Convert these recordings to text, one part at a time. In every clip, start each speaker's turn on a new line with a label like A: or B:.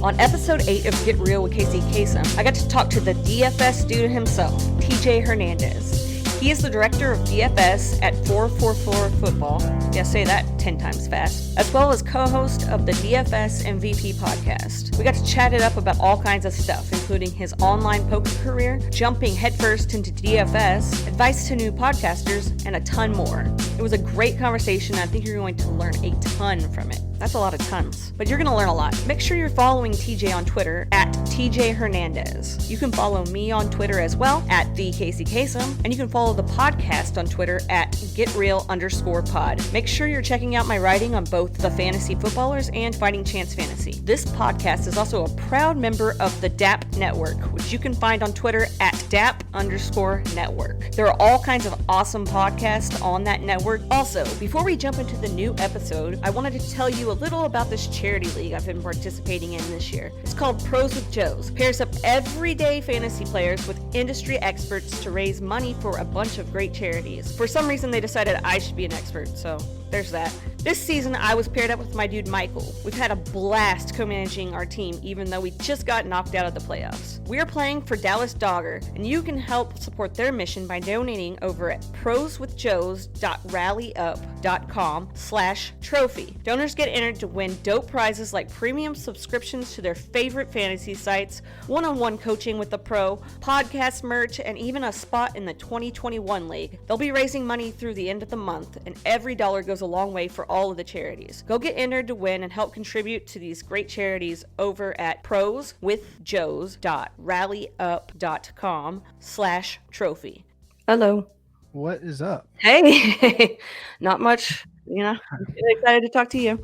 A: On episode 8 of Get Real with Casey Kasem, I got to talk to the DFS dude himself, TJ Hernandez. He is the director of DFS at 444 Football. Yeah, say that 10 times fast. As well as co-host of the DFS MVP podcast. We got to chat it up about all kinds of stuff, including his online poker career, jumping headfirst into DFS, advice to new podcasters, and a ton more. It was a great conversation. I think you're going to learn a ton from it. That's a lot of tons, but you're going to learn a lot. Make sure you're following TJ on Twitter at TJ Hernandez. You can follow me on Twitter as well at the Casey Kasem, and you can follow the podcast on Twitter at GetReal_pod. Make sure you're checking out my writing on both the Fantasy Footballers and Fighting Chance Fantasy. This podcast is also a proud member of the DAP Network, which you can find on Twitter at DAP_network. There are all kinds of awesome podcasts on that network. Also, before we jump into the new episode, I wanted to tell you a little about this charity league I've been participating in this year. It's called Pros with Joes. Pairs up everyday fantasy players with industry experts to raise money for a bunch of great charities. For some reason, they decided I should be an expert, so there's that. This season, I was paired up with my dude Michael. We've had a blast co-managing our team, even though we just got knocked out of the playoffs. We are playing for Dallas Dogger, and you can help support their mission by donating over at proswithjoes.rallyup.com/trophy. Donors get entered to win dope prizes like premium subscriptions to their favorite fantasy sites, one-on-one coaching with the pro, podcast merch, and even a spot in the 2021 league. They'll be raising money through the end of the month, and every dollar goes a long way for all of the charities. Go get entered to win and help contribute to these great charities over at proswithjoes.rallyup.com/trophy. Hello.
B: What is up?
A: Hey, not much. I'm excited to talk to you.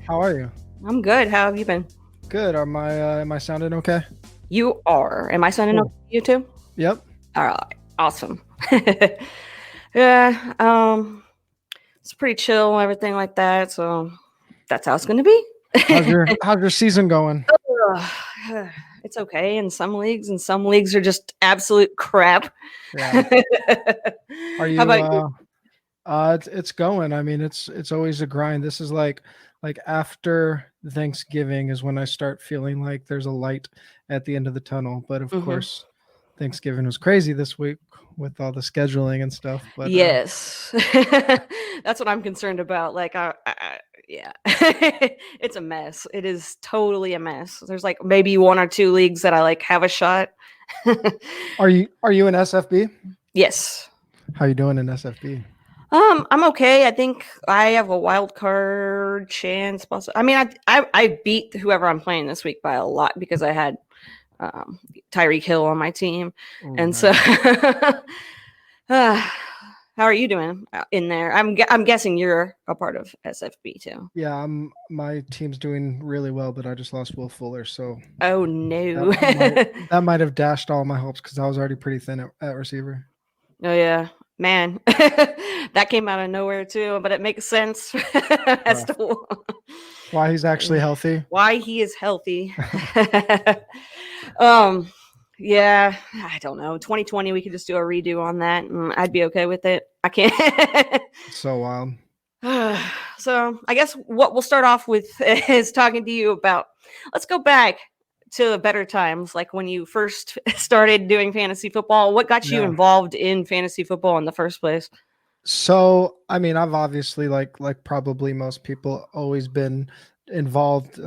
B: How are you?
A: I'm good. How have you been?
B: Good. Am I sounding okay?
A: You are. Am I sounding okay to you too?
B: Yep.
A: All right. Awesome. Yeah. It's pretty chill and everything like that. So that's how it's going to be.
B: How's your season going?
A: It's okay in some leagues, and some leagues are just absolute crap.
B: Yeah. Are you?
A: How about you?
B: It's going. I mean, it's always a grind. This is like after Thanksgiving is when I start feeling like there's a light at the end of the tunnel. But of course, Thanksgiving was crazy this week with all the scheduling and stuff. But
A: yes, that's what I'm concerned about. Like, yeah, it's a mess. It is totally a mess. There's like maybe one or two leagues that I like have a shot.
B: Are you in SFB?
A: Yes.
B: How you doing in SFB?
A: I'm okay. I think I have a wild card chance. I mean, I beat whoever I'm playing this week by a lot because I had Tyreek Hill on my team. And so how are you doing in there? I'm guessing you're a part of SFB too.
B: Yeah, my team's doing really well, but I just lost Will Fuller, so
A: oh no.
B: that might have dashed all my hopes because I was already pretty thin at receiver.
A: Oh yeah, man. That came out of nowhere too, but it makes sense as to
B: why he's actually healthy.
A: Why he is healthy. Yeah, I don't know. 2020, we could just do a redo on that, and I'd be okay with it. I can't.
B: So wild.
A: So I guess what we'll start off with is talking to you about. Let's go back to better times, like when you first started doing fantasy football. What got you involved in fantasy football in the first place?
B: So, I mean, I've obviously, like probably most people, always been involved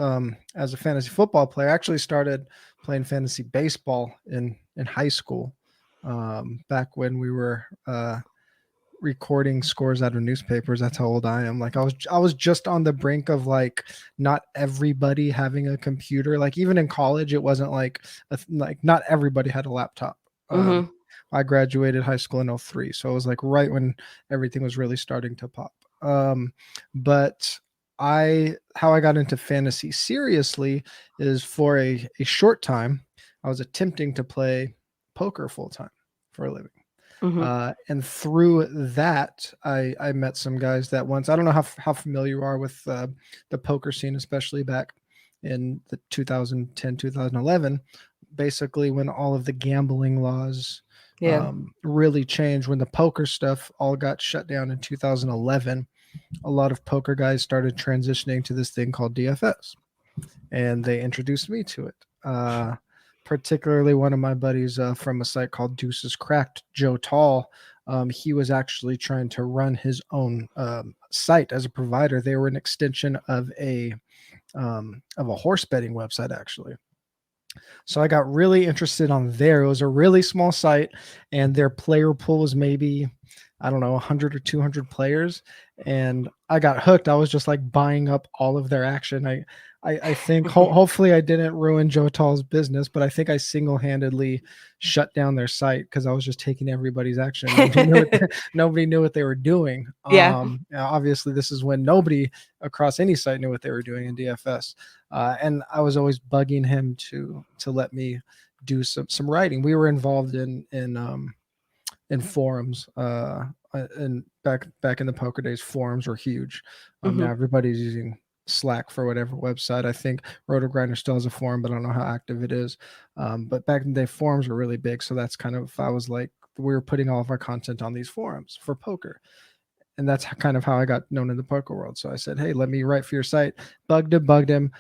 B: as a fantasy football player. I actually started playing fantasy baseball in high school back when we were recording scores out of newspapers. That's how old I am. Like I was just on the brink of like not everybody having a computer. Like even in college, it wasn't like not everybody had a laptop. I graduated high school in 2003, so it was like right when everything was really starting to pop. But how I got into fantasy seriously is for a short time, I was attempting to play poker full time for a living. And through that, I met some guys that once, I don't know how familiar you are with the poker scene, especially back in the 2010, 2011, basically when all of the gambling laws really changed, when the poker stuff all got shut down in 2011, a lot of poker guys started transitioning to this thing called DFS. and they introduced me to it. Particularly one of my buddies from a site called Deuces Cracked, Joe Tall. He was actually trying to run his own site as a provider. They were an extension of a horse betting website, actually. So I got really interested on there. It was a really small site, and their player pool was maybe, I don't know, 100 or 200 players. And I got hooked. I was just like buying up all of their action. I think hopefully I didn't ruin Joe Tall's business, but I think I single-handedly shut down their site because I was just taking everybody's action. Nobody knew what they were doing.
A: Yeah.
B: Obviously, this is when nobody across any site knew what they were doing in DFS. And I was always bugging him to let me do some writing. We were involved in forums. And back in the poker days, forums were huge. Now everybody's using Slack for whatever website. I think RotoGrinder still has a forum, but I don't know how active it is. But back in the day, forums were really big. So that's kind of, I was like, we were putting all of our content on these forums for poker. And that's kind of how I got known in the poker world. So I said, hey, let me write for your site. Bugged him.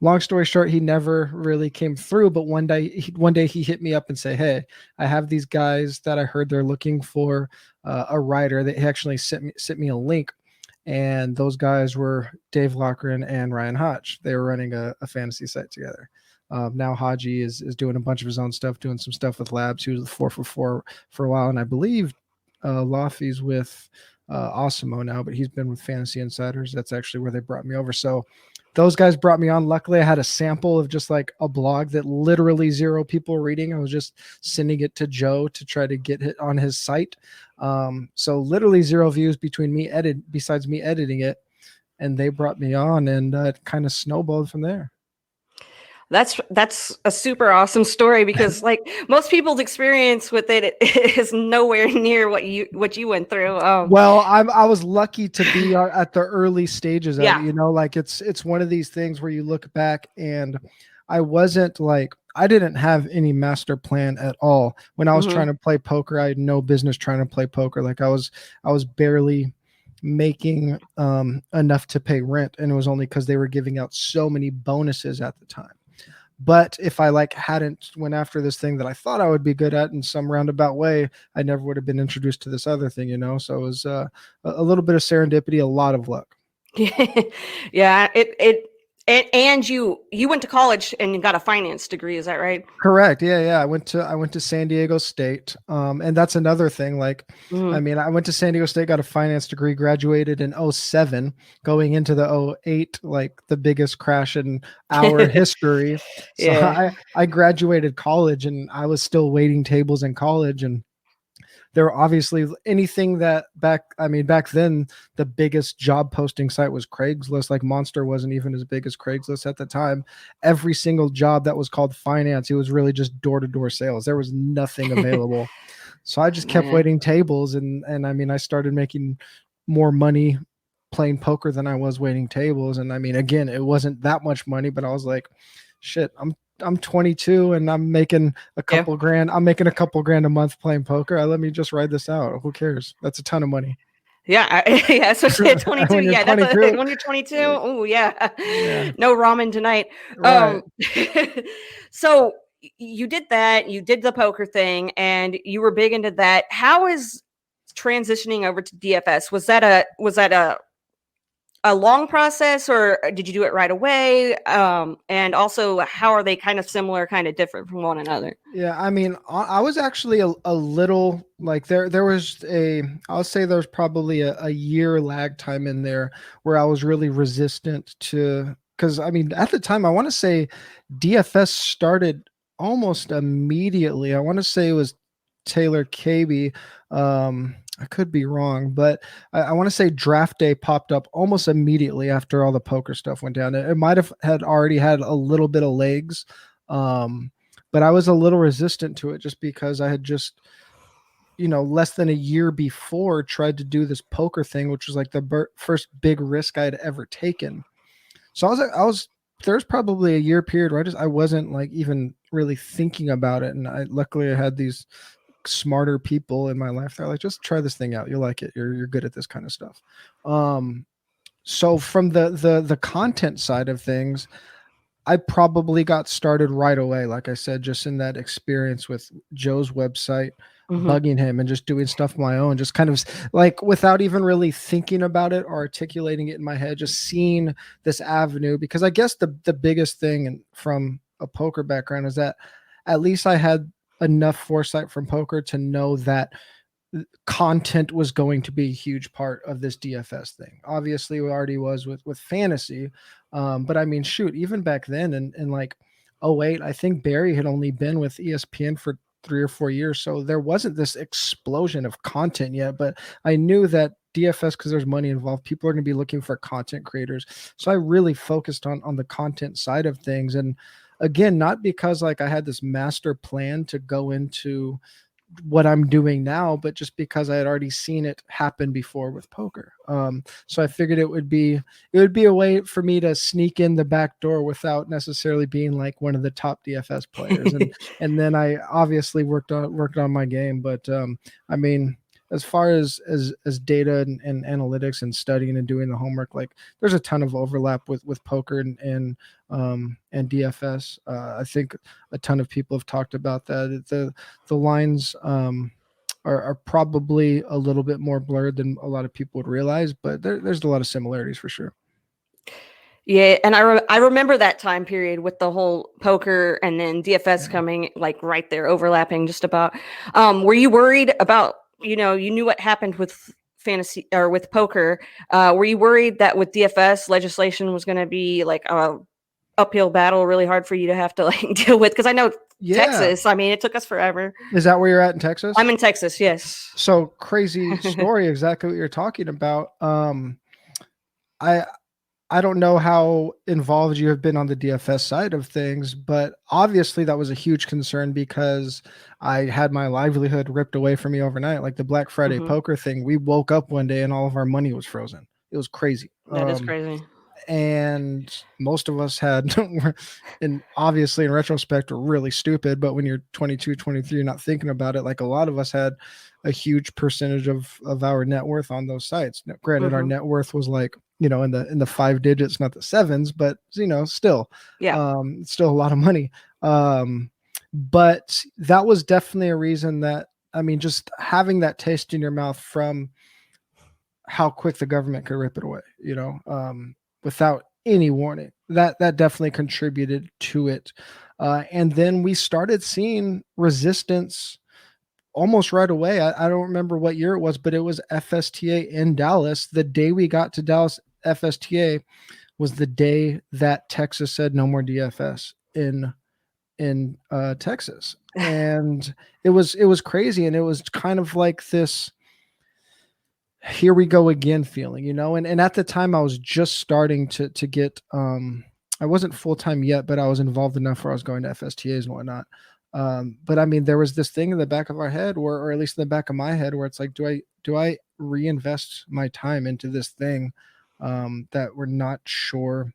B: Long story short, he never really came through. But one day he hit me up and say, hey, I have these guys that I heard they're looking for a writer. They actually sent me a link. And those guys were Dave Lochran and Ryan Hodge. They were running a fantasy site together. Now Haji is doing a bunch of his own stuff, doing some stuff with Labs. He was the 4for4 for a while. And I believe Laffy's with Osimo now, but he's been with Fantasy Insiders. That's actually where they brought me over. So those guys brought me on. Luckily, I had a sample of just like a blog that literally 0 people were reading. I was just sending it to Joe to try to get it on his site. So literally 0 views besides me editing it. And they brought me on, and it kind of snowballed from there.
A: That's a super awesome story, because like most people's experience with it is nowhere near what you went through.
B: Well, I was lucky to be at the early stages of it, like it's one of these things where you look back, and I didn't have any master plan at all. When I was trying to play poker, I had no business trying to play poker. Like I was barely making enough to pay rent, and it was only because they were giving out so many bonuses at the time. But if I hadn't went after this thing that I thought I would be good at in some roundabout way, I never would have been introduced to this other thing, So it was a little bit of serendipity, a lot of luck.
A: Yeah. And you went to college and you got a finance degree, is that right?
B: Correct. Yeah. I went to San Diego State. And that's another thing. I mean, I went to San Diego State, got a finance degree, graduated in 2007, going into the 2008, like the biggest crash in our history. So I graduated college, and I was still waiting tables in college, and there were obviously anything that back then, the biggest job posting site was Craigslist. Like Monster wasn't even as big as Craigslist at the time. Every single job that was called finance, it was really just door-to-door sales. There was nothing available. So I just kept waiting tables. And I mean, I started making more money playing poker than I was waiting tables. And I mean, again, it wasn't that much money, but I was like, shit, I'm 22 and I'm making a couple grand. I'm making a couple grand a month playing poker. Let me just ride this out. Who cares? That's a ton of money.
A: Yeah. Especially at 22. When you're 22. Oh yeah. No ramen tonight.
B: Right.
A: So you did that. You did the poker thing, and you were big into that. How is transitioning over to DFS? Was that a long process, or did you do it right away? And also, how are they kind of similar, kind of different from one another?
B: Yeah, I mean, I was actually a little like there was I'll say there's probably a year lag time in there where I was really resistant to, because I mean, at the time, I want to say DFS started almost immediately. I want to say it was Taylor Caby. I could be wrong, but I want to say draft day popped up almost immediately after all the poker stuff went down. It might have already had a little bit of legs, but I was a little resistant to it just because I had just, less than a year before tried to do this poker thing, which was like the first big risk I'd ever taken. So there's probably a year period where I wasn't like even really thinking about it. And luckily I had these smarter people in my life. They're like, just try this thing out. You'll like it. You're good at this kind of stuff. So from the content side of things, I probably got started right away, like I said, just in that experience with Joe's website,
A: Mm-hmm.
B: bugging him and just doing stuff my own, just kind of like without even really thinking about it or articulating it in my head, just seeing this avenue. Because I guess the biggest thing from a poker background is that at least I had enough foresight from poker to know that content was going to be a huge part of this DFS thing. Obviously, it already was with fantasy, but I mean, shoot, even back then, and like '08, I think Barry had only been with ESPN for 3 or 4 years, so there wasn't this explosion of content yet. But I knew that DFS, because there's money involved, people are going to be looking for content creators. So I really focused on the content side of things, and again, not because like I had this master plan to go into what I'm doing now, but just because I had already seen it happen before with poker. So I figured it would be a way for me to sneak in the back door without necessarily being like one of the top DFS players. And then I obviously worked on my game. But I mean, as far as data and analytics and studying and doing the homework, like there's a ton of overlap with poker and DFS. I think a ton of people have talked about that. The lines are probably a little bit more blurred than a lot of people would realize, but there's a lot of similarities for sure.
A: Yeah, and I remember that time period with the whole poker and then DFS coming like right there, overlapping just about. Were you worried about, you knew what happened with fantasy or with poker? Were you worried that with DFS legislation was going to be like a uphill battle, really hard for you to have to like deal with? Because I know
B: Yeah.
A: Texas, I mean, it took us forever.
B: Is that where you're at in Texas?
A: I'm in Texas, yes.
B: So crazy story, exactly what you're talking about. I I don't know how involved you have been on the DFS side of things, but obviously that was a huge concern because I had my livelihood ripped away from me overnight. Like the Black Friday
A: Mhm.
B: poker thing, we woke up one day and all of our money was frozen. It was crazy.
A: That is crazy.
B: And most of us had, and obviously in retrospect are really stupid, but when you're 22, 23, you're not thinking about it. Like a lot of us had a huge percentage of our net worth on those sites. Now, granted, our
A: Mhm.
B: net worth was like, in the 5 digits, not the sevens, but still,
A: Yeah.
B: still a lot of money. But that was definitely a reason that, I mean, just having that taste in your mouth from how quick the government could rip it away, without any warning. That definitely contributed to it. And then we started seeing resistance almost right away. I don't remember what year it was, but it was FSTA in Dallas. The day we got to Dallas, FSTA was the day that Texas said no more DFS in Texas. And it was crazy. And it was kind of like this here we go again feeling, and at the time I was just starting to get I wasn't full-time yet, but I was involved enough where I was going to FSTAs and whatnot. But I mean, there was this thing in the back of our head or at least in the back of my head where it's like, do I reinvest my time into this thing that we're not sure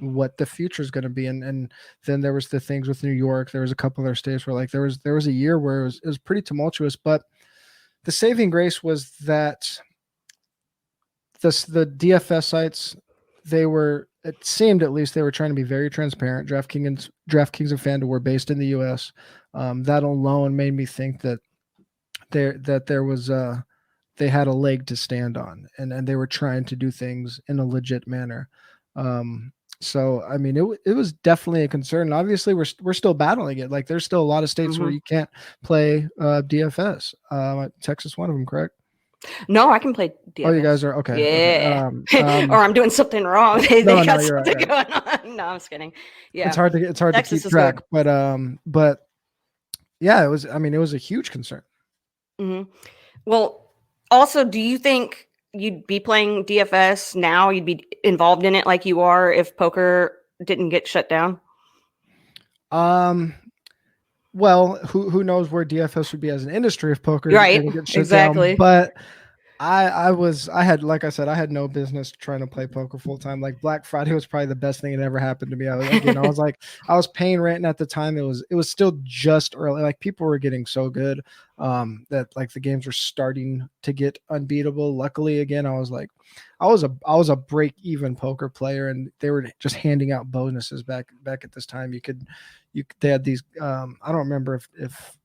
B: what the future is going to be? And then there was the things with New York. There was a couple other states where like there was a year where it was pretty tumultuous, but the saving grace was that the DFS sites, it seemed at least they were trying to be very transparent. DraftKings and FanDuel were based in the US. That alone made me think that there was they had a leg to stand on, and they were trying to do things in a legit manner. So I mean, it was definitely a concern. And obviously, we're still battling it. Like there's still a lot of states where
A: Mhm.
B: you can't play DFS. Texas, one of them, correct?
A: No, I can play
B: Oh, you guys
A: DFS.
B: are okay. Okay.
A: Yeah. Or I'm doing something wrong. They
B: No,
A: got
B: you're right.
A: something
B: Right.
A: going on. No, I'm just kidding.
B: It's
A: Yeah.
B: hard to
A: Texas
B: keep
A: is
B: track,
A: good.
B: but yeah, it was. I mean, it was a huge concern.
A: Mhm. Well, also, do you think you'd be playing DFS now? You'd be involved in it like you are if poker didn't get shut down?
B: Um, well, who knows where DFS would be as an industry if poker
A: Right.
B: didn't get shut down,
A: Exactly.
B: but I had, like I said, I had no business trying to play poker full time. Like Black Friday was probably the best thing that ever happened to me. I was like, I was paying rent, and at the time it was still just early. Like people were getting so good that like the games were starting to get unbeatable. Luckily, again, I was a break even poker player, and they were just handing out bonuses back at this time. They had these. I don't remember if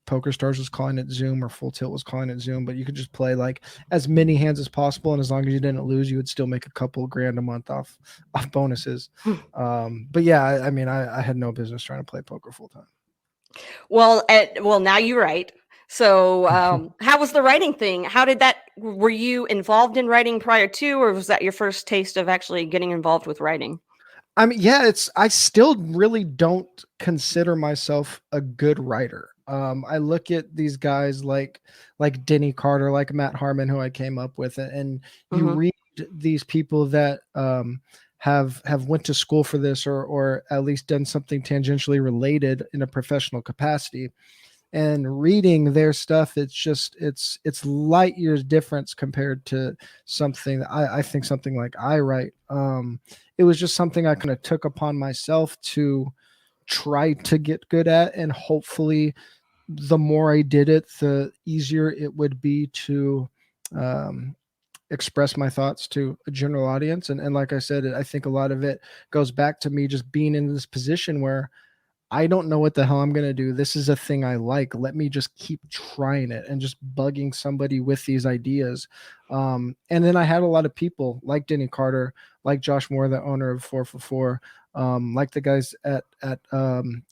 B: Poker Stars was calling it Zoom or Full Tilt was calling it Zoom, but you could just play like as many hands as possible, and as long as you didn't lose, you would still make a couple grand a month off bonuses. But yeah, I mean, I had no business trying to play poker full time.
A: Well, now you're right. So, how was the writing thing? How did that? Were you involved in writing prior to, or was that your first taste of actually getting involved with writing?
B: I mean, yeah, I still really don't consider myself a good writer. I look at these guys like Denny Carter, like Matt Harmon, who I came up with, and you
A: Mm-hmm.
B: read these people that have went to school for this, or at least done something tangentially related in a professional capacity, and reading their stuff, it's light years difference compared to something that I think something like I write. It was just something I kind of took upon myself to try to get good at, and hopefully the more I did it, the easier it would be to um, express my thoughts to a general audience. And like I said, I think a lot of it goes back to me just being in this position where I don't know what the hell I'm going to do. This is a thing I like. Let me just keep trying it and just bugging somebody with these ideas. And then I had a lot of people like Denny Carter, like Josh Moore, the owner of 444, like the guys at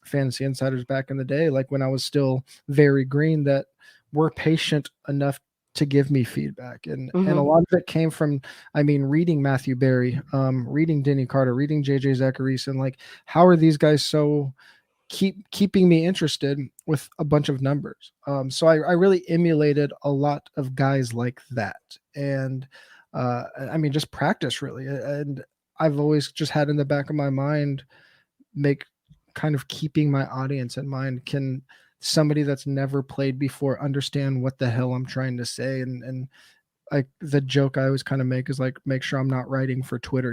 B: Fantasy Insiders back in the day, like when I was still very green, that were patient enough to give me feedback. And a
A: Mm-hmm.
B: lot of it came from, I mean, reading Matthew Berry, reading Denny Carter, reading JJ Zacharyson, and like, how are these guys so keeping me interested with a bunch of numbers. So I really emulated a lot of guys like that, and I mean, just practice really. And I've always just had in the back of my mind, make kind of keeping my audience in mind. Can somebody that's never played before understand what the hell I'm trying to say? And like the joke I always kind of make is like, make sure I'm not writing for Twitter.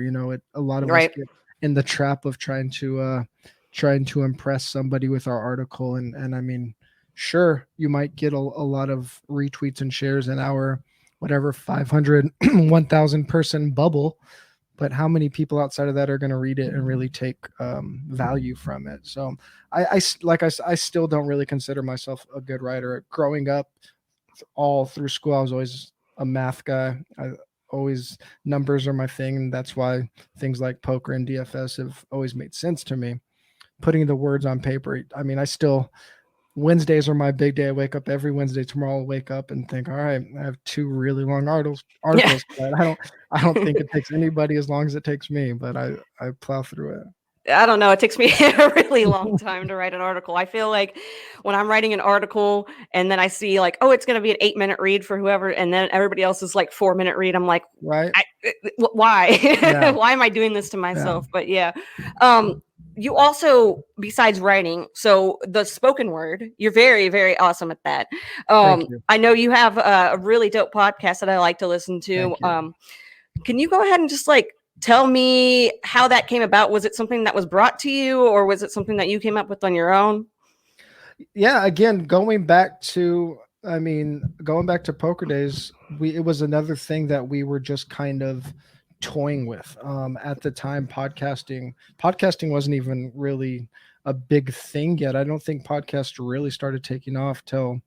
B: A lot of us
A: Right.
B: get in the trap of trying to impress somebody with our article. And I mean, sure, you might get a lot of retweets and shares in our whatever 500 1,000 person bubble, but how many people outside of that are going to read it and really take value from it? So I still don't really consider myself a good writer. Growing up, all through school, I was always a math guy. I always numbers are my thing, and that's why things like poker and DFS have always made sense to me. Putting the words on paper. I mean, I still Wednesdays are my big day. I wake up every Wednesday. Tomorrow I'll wake up and think, all right, I have two really long
A: Yeah.
B: articles. I don't think it takes anybody as long as it takes me, but I plow through
A: I don't know. It takes me a really long time to write an article. I feel like when I'm writing an article and then I see like, oh, it's going to be an 8-minute read for whoever, and then everybody else is like 4-minute read. I'm like,
B: right?
A: why?
B: Yeah.
A: Why am I doing this to
B: Yeah.
A: myself? But yeah, um, you also, besides writing, so the spoken word, you're very, very awesome at that.
B: Thank you.
A: I know you have a really dope podcast that I like to listen to.
B: Thank you.
A: Can you go ahead and just like tell me how that came about? Was it something that was brought to you, or was it something that you came up with on your own?
B: Yeah, again, going back to poker days, it was another thing that we were just kind of toying with. At the time, podcasting wasn't even really a big thing yet. I don't think podcasts really started taking off till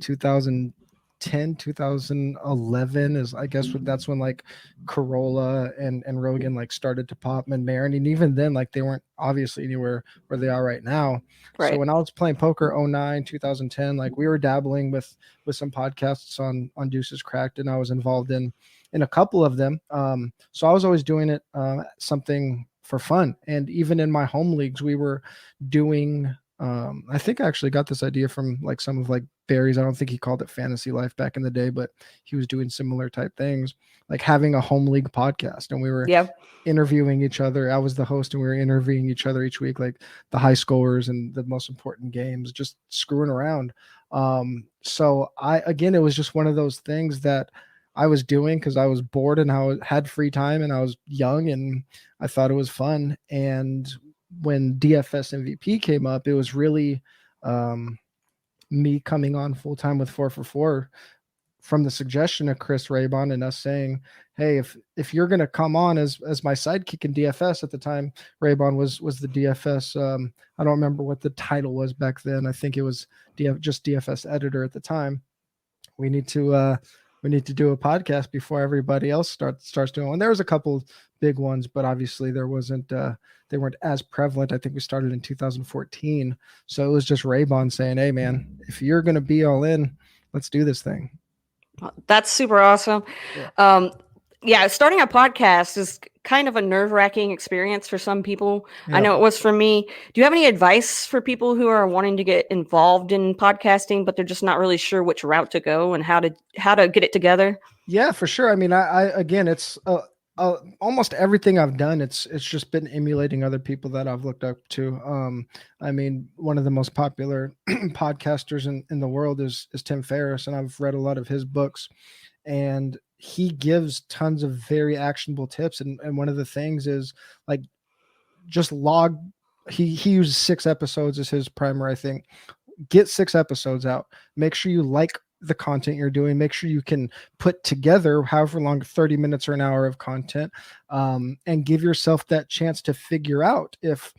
B: 2010, 2011 is, I guess, that's when like Corolla and Rogan like started to pop, and Marin, and even then like they weren't obviously anywhere where they are right now. So
A: Right.
B: when I was playing poker 09, 2010, like we were dabbling with some podcasts on Deuces Cracked, and I was involved in a couple of them. So I was always doing it something for fun, and even in my home leagues we were doing I think I actually got this idea from like some of like Barry's. I don't think he called it Fantasy Life back in the day, but he was doing similar type things, like having a home league podcast, and we were
A: Yeah.
B: interviewing each other. I was the host, and we were interviewing each other each week, like the high scores and the most important games, just screwing around. So again, it was just one of those things that I was doing because I was bored and had free time and I was young and I thought it was fun. And when DFS MVP came up, it was really um, me coming on full time with 4for4 from the suggestion of Chris Raybon and us saying, "Hey, if you're going to come on as my sidekick in DFS at the time, Raybon was the DFS. I don't remember what the title was back then. I think it was just DFS editor at the time. We need to do a podcast before everybody else starts doing one. There was a couple big ones, but obviously there wasn't. They weren't as prevalent. I think we started in 2014, so it was just Raybon saying, "Hey, man, if you're going to be all in, let's do this thing."
A: That's super awesome.
B: Yeah.
A: Yeah, starting a podcast is kind of a nerve-wracking experience for some people.
B: Yeah.
A: I know it was for me. Do you have any advice for people who are wanting to get involved in podcasting, but they're just not really sure which route to go and how to get it together?
B: Yeah, for sure. I mean, I again, it's almost everything I've done. It's just been emulating other people that I've looked up to. I mean, one of the most popular podcasters in the world is Tim Ferriss, and I've read a lot of his books, and he gives tons of very actionable tips. And one of the things is like just log. He uses 6 episodes as his primer, I think. Get 6 episodes out. Make sure you like the content you're doing. Make sure you can put together however long, 30 minutes or an hour of content, and give yourself that chance to figure out if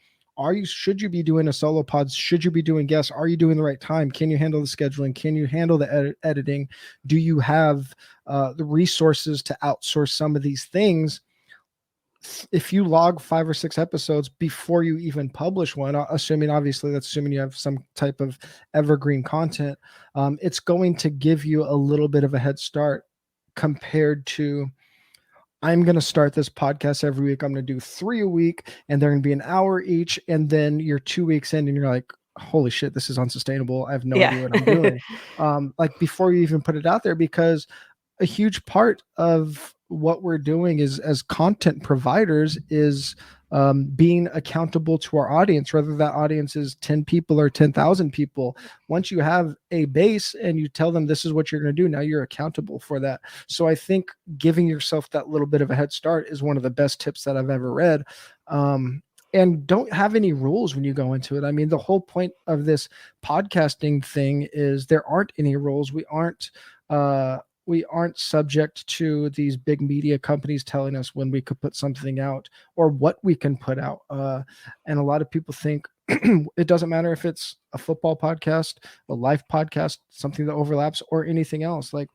B: should you be doing a solo pod? Should you be doing guests? Are you doing the right time? Can you handle the scheduling? Can you handle the editing? Do you have the resources to outsource some of these things? If you log 5 or 6 episodes before you even publish one, assuming you have some type of evergreen content, it's going to give you a little bit of a head start compared to, I'm going to start this podcast every week. I'm going to do 3 a week and they're going to be an hour each. And then you're 2 weeks in and you're like, holy shit, this is unsustainable. I have no idea what I'm doing. Like before you even put it out there, because a huge part of what we're doing is as content providers is being accountable to our audience, whether that audience is 10 people or 10,000 people. Once you have a base and you tell them this is what you're going to do, now you're accountable for that. So I think giving yourself that little bit of a head start is one of the best tips that I've ever read. And don't have any rules when you go into it. I mean, the whole point of this podcasting thing is there aren't any rules. We aren't subject to these big media companies telling us when we could put something out or what we can put out. And a lot of people think it doesn't matter if it's a football podcast, a life podcast, something that overlaps, or anything else. Like,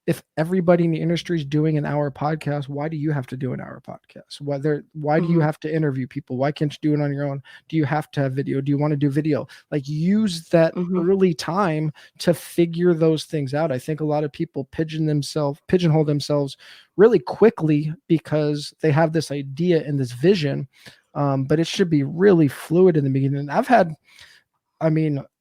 B: if everybody in the industry is doing an hour podcast, why do you have to do an hour podcast? Why do you have to interview people? Why can't you do it on your own? Do you have to have video? Do you want to do video? Like, use that early time to figure those things out. I think a lot of people pigeonhole themselves really quickly because they have this idea and this vision. But it should be really fluid in the beginning.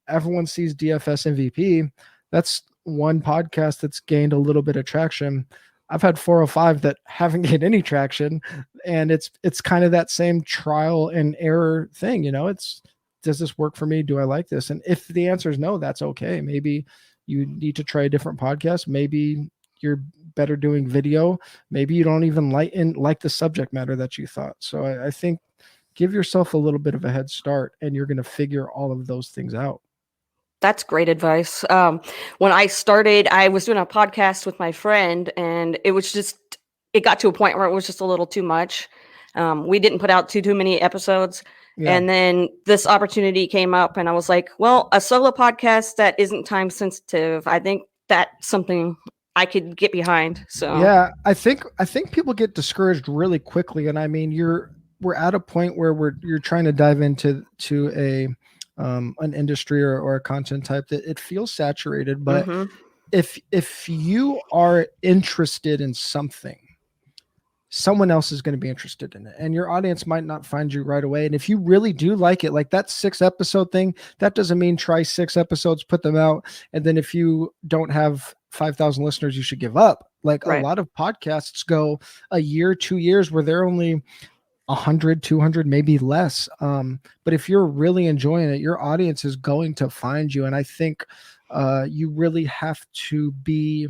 B: Everyone sees DFS MVP. That's one podcast that's gained a little bit of traction. I've had 405 that haven't gained any traction, and it's kind of that same trial and error thing. Does this work for me? Do I like this? And if the answer is no, that's okay. Maybe you need to try a different podcast. Maybe you're better doing video. Maybe you don't even like the subject matter that you thought. So I think give yourself a little bit of a head start, and you're going to figure all of those things out.
A: That's great advice. When I started, I was doing a podcast with my friend, and it got to a point where it was just a little too much. We didn't put out too many episodes. Yeah. And then this opportunity came up, and I was like, well, a solo podcast that isn't time sensitive, I think that's something I could get behind. So
B: yeah, I think people get discouraged really quickly. And I mean, we're at a point where you're trying to dive into an industry or a content type that it feels saturated. But if you are interested in something, someone else is going to be interested in it, and your audience might not find you right away. And if you really do like it, like that 6 episode thing, that doesn't mean try 6 episodes, put them out, and then if you don't have 5,000 listeners, you should give up. Like a lot of podcasts go a year, 2 years where they're only 100, 200, maybe less. But if you're really enjoying it, your audience is going to find you. And I think you really have to be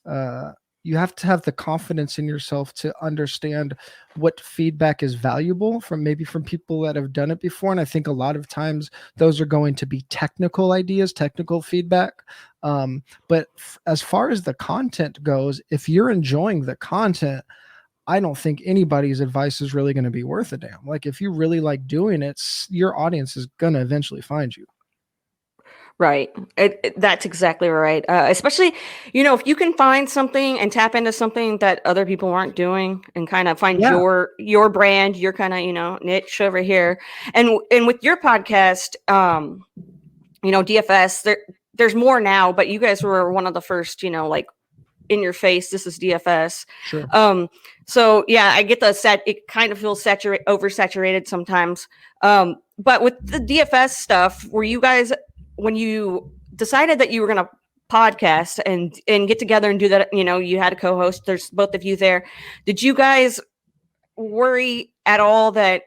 B: uh, you have to have the confidence in yourself to understand what feedback is valuable from maybe from people that have done it before. And I think a lot of times those are going to be technical ideas, technical feedback. But as far as the content goes, if you're enjoying the content, I don't think anybody's advice is really going to be worth a damn. Like if you really like doing it, your audience is going to eventually find you.
A: Right. That's exactly right. Especially, if you can find something and tap into something that other people aren't doing, and kind of find
B: Yeah,
A: your brand, your kind of niche over here, and with your podcast, DFS, there's more now, but you guys were one of the first, like in your face, this is DFS.
B: sure.
A: So yeah, I get it kind of feels oversaturated sometimes. But with the DFS stuff, were you guys, when you decided that you were going to podcast and get together and do that, you had a co-host, there's both of you there. Did you guys worry at all that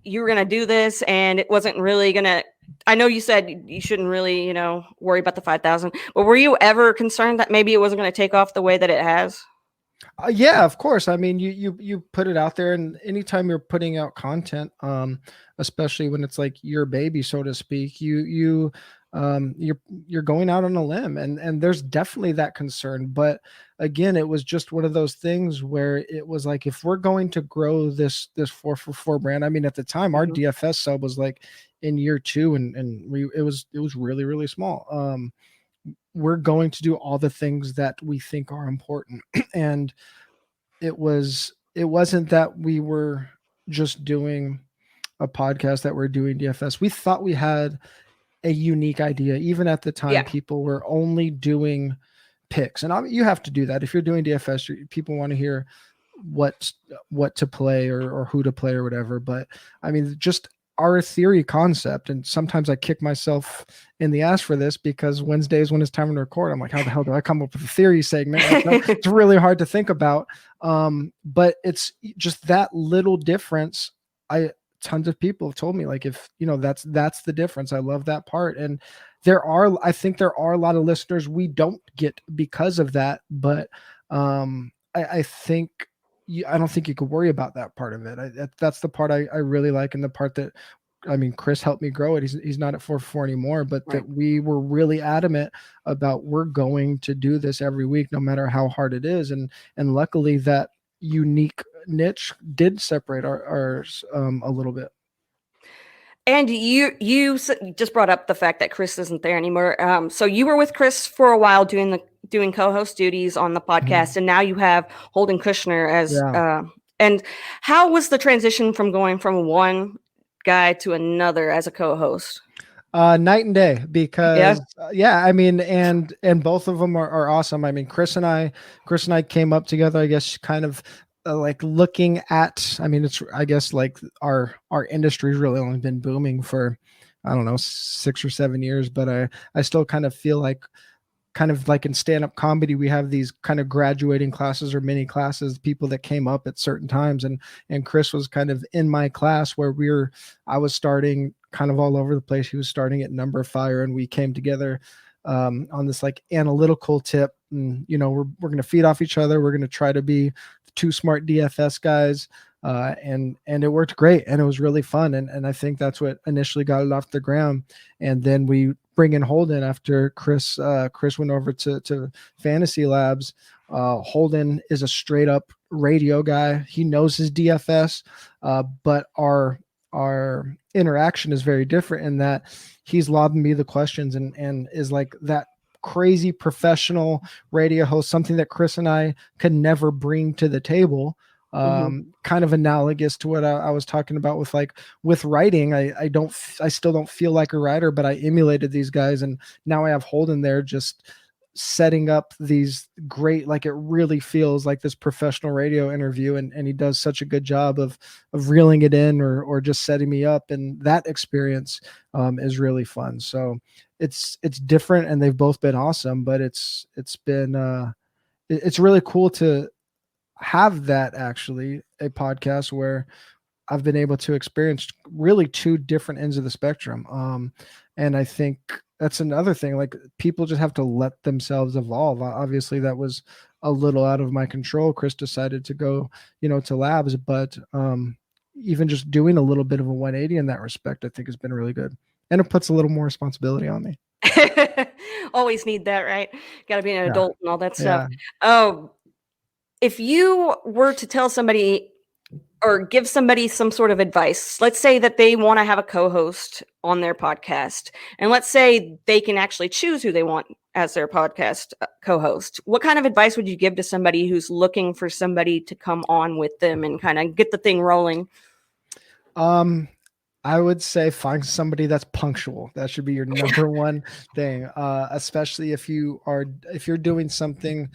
A: you were going to do this and it wasn't really going to, I know you said you shouldn't really, worry about the 5,000, but were you ever concerned that maybe it wasn't going to take off the way that it has?
B: Yeah, of course. I mean, you put it out there, and anytime you're putting out content, especially when it's like your baby, so to speak, you're going out on a limb, and there's definitely that concern. But again, it was just one of those things where it was like, if we're going to grow this 444 brand, I mean, at the time, our DFS sub was like in year 2, and it was really, really small. We're going to do all the things that we think are important. And it wasn't that we were just doing a podcast, that we're doing DFS. We thought we had a unique idea. Even at the time, people were only doing picks, and you have to do that if you're doing DFS. People want to hear what to play, or who to play, or whatever. But I mean, just our theory concept, and sometimes I kick myself in the ass for this, because Wednesdays, when it's time to record, I'm like, how the hell do I come up with a theory segment? It's really hard to think about. But it's just that little difference. Tons of people have told me, like, if that's the difference. I love that part. And I think there are a lot of listeners we don't get because of that. But I think I don't think you could worry about that part of it. That's the part I really like, and the part that, I mean, Chris helped me grow it. He's not at 4 anymore, but right. That we were really adamant about, we're going to do this every week, no matter how hard it is. And luckily that unique niche did separate ours a little bit.
A: And you just brought up the fact that Chris isn't there anymore. So you were with Chris for a while doing co-host duties on the podcast, and now you have Holden Kushner as. And how was the transition from going from one guy to another as a co-host?
B: Night and day, because I mean, and both of them are awesome. I mean, Chris and I came up together, I guess, kind of. Like looking at, I mean, it's, I guess, like our industry's really only been booming for, I don't know, 6 or 7 years, but I still kind of feel like, kind of like in stand-up comedy, we have these kind of graduating classes or mini classes, people that came up at certain times, and Chris was kind of in my class where I was starting kind of all over the place. He was starting at Number Fire, and we came together on this like analytical tip, and we're going to feed off each other. We're going to try to be two smart DFS guys, and it worked great, and it was really fun, and I think that's what initially got it off the ground. And then we bring in Holden after Chris went over to Fantasy Labs. Holden is a straight up radio guy. He knows his DFS, but our interaction is very different in that he's lobbing me the questions and is like that crazy professional radio host, something that Chris and I could never bring to the table. Kind of analogous to what I was talking about with writing. I still don't feel like a writer, but I emulated these guys, and now I have Holden there just setting up these great, like, it really feels like this professional radio interview, and he does such a good job of reeling it in or just setting me up, and that experience is really fun. So it's different, and they've both been awesome, but it's been it's really cool to have that, actually, a podcast where I've been able to experience really two different ends of the spectrum. And I think that's another thing. Like people just have to let themselves evolve. Obviously, that was a little out of my control. Chris decided to go, to labs, but even just doing a little bit of a 180 in that respect, I think has been really good, and it puts a little more responsibility on me.
A: Always need that, right? Got to be an
B: Yeah,
A: adult and all that stuff.
B: yeah.
A: Oh, if you were to tell somebody or give somebody some sort of advice, let's say that they want to have a co-host on their podcast, and let's say they can actually choose who they want as their podcast co-host. What kind of advice would you give to somebody who's looking for somebody to come on with them and kind of get the thing rolling?
B: I would say find somebody that's punctual. That should be your number one thing. Especially if you're doing something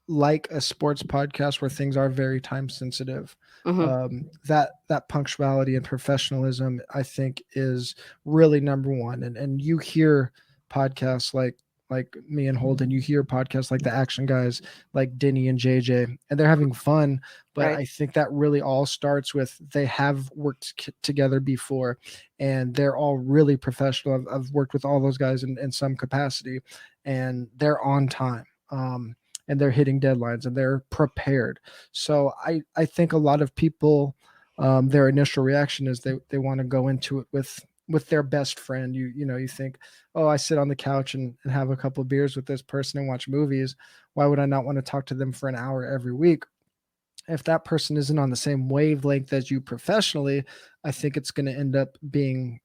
B: like a sports podcast where things are very time sensitive.
A: Mm-hmm.
B: That punctuality and professionalism, I think, is really number one. And you hear podcasts like me and Holden, you hear podcasts like the Action Guys, like Denny and JJ, and they're having fun. But
A: Right.
B: I think that really all starts with they have worked together before, and they're all really professional. I've worked with all those guys in some capacity, and they're on time. And they're hitting deadlines and they're prepared. So I think a lot of people, their initial reaction is they want to go into it with their best friend. You think, oh, I sit on the couch and have a couple of beers with this person and watch movies. Why would I not want to talk to them for an hour every week? If that person isn't on the same wavelength as you professionally, I think it's going to end up being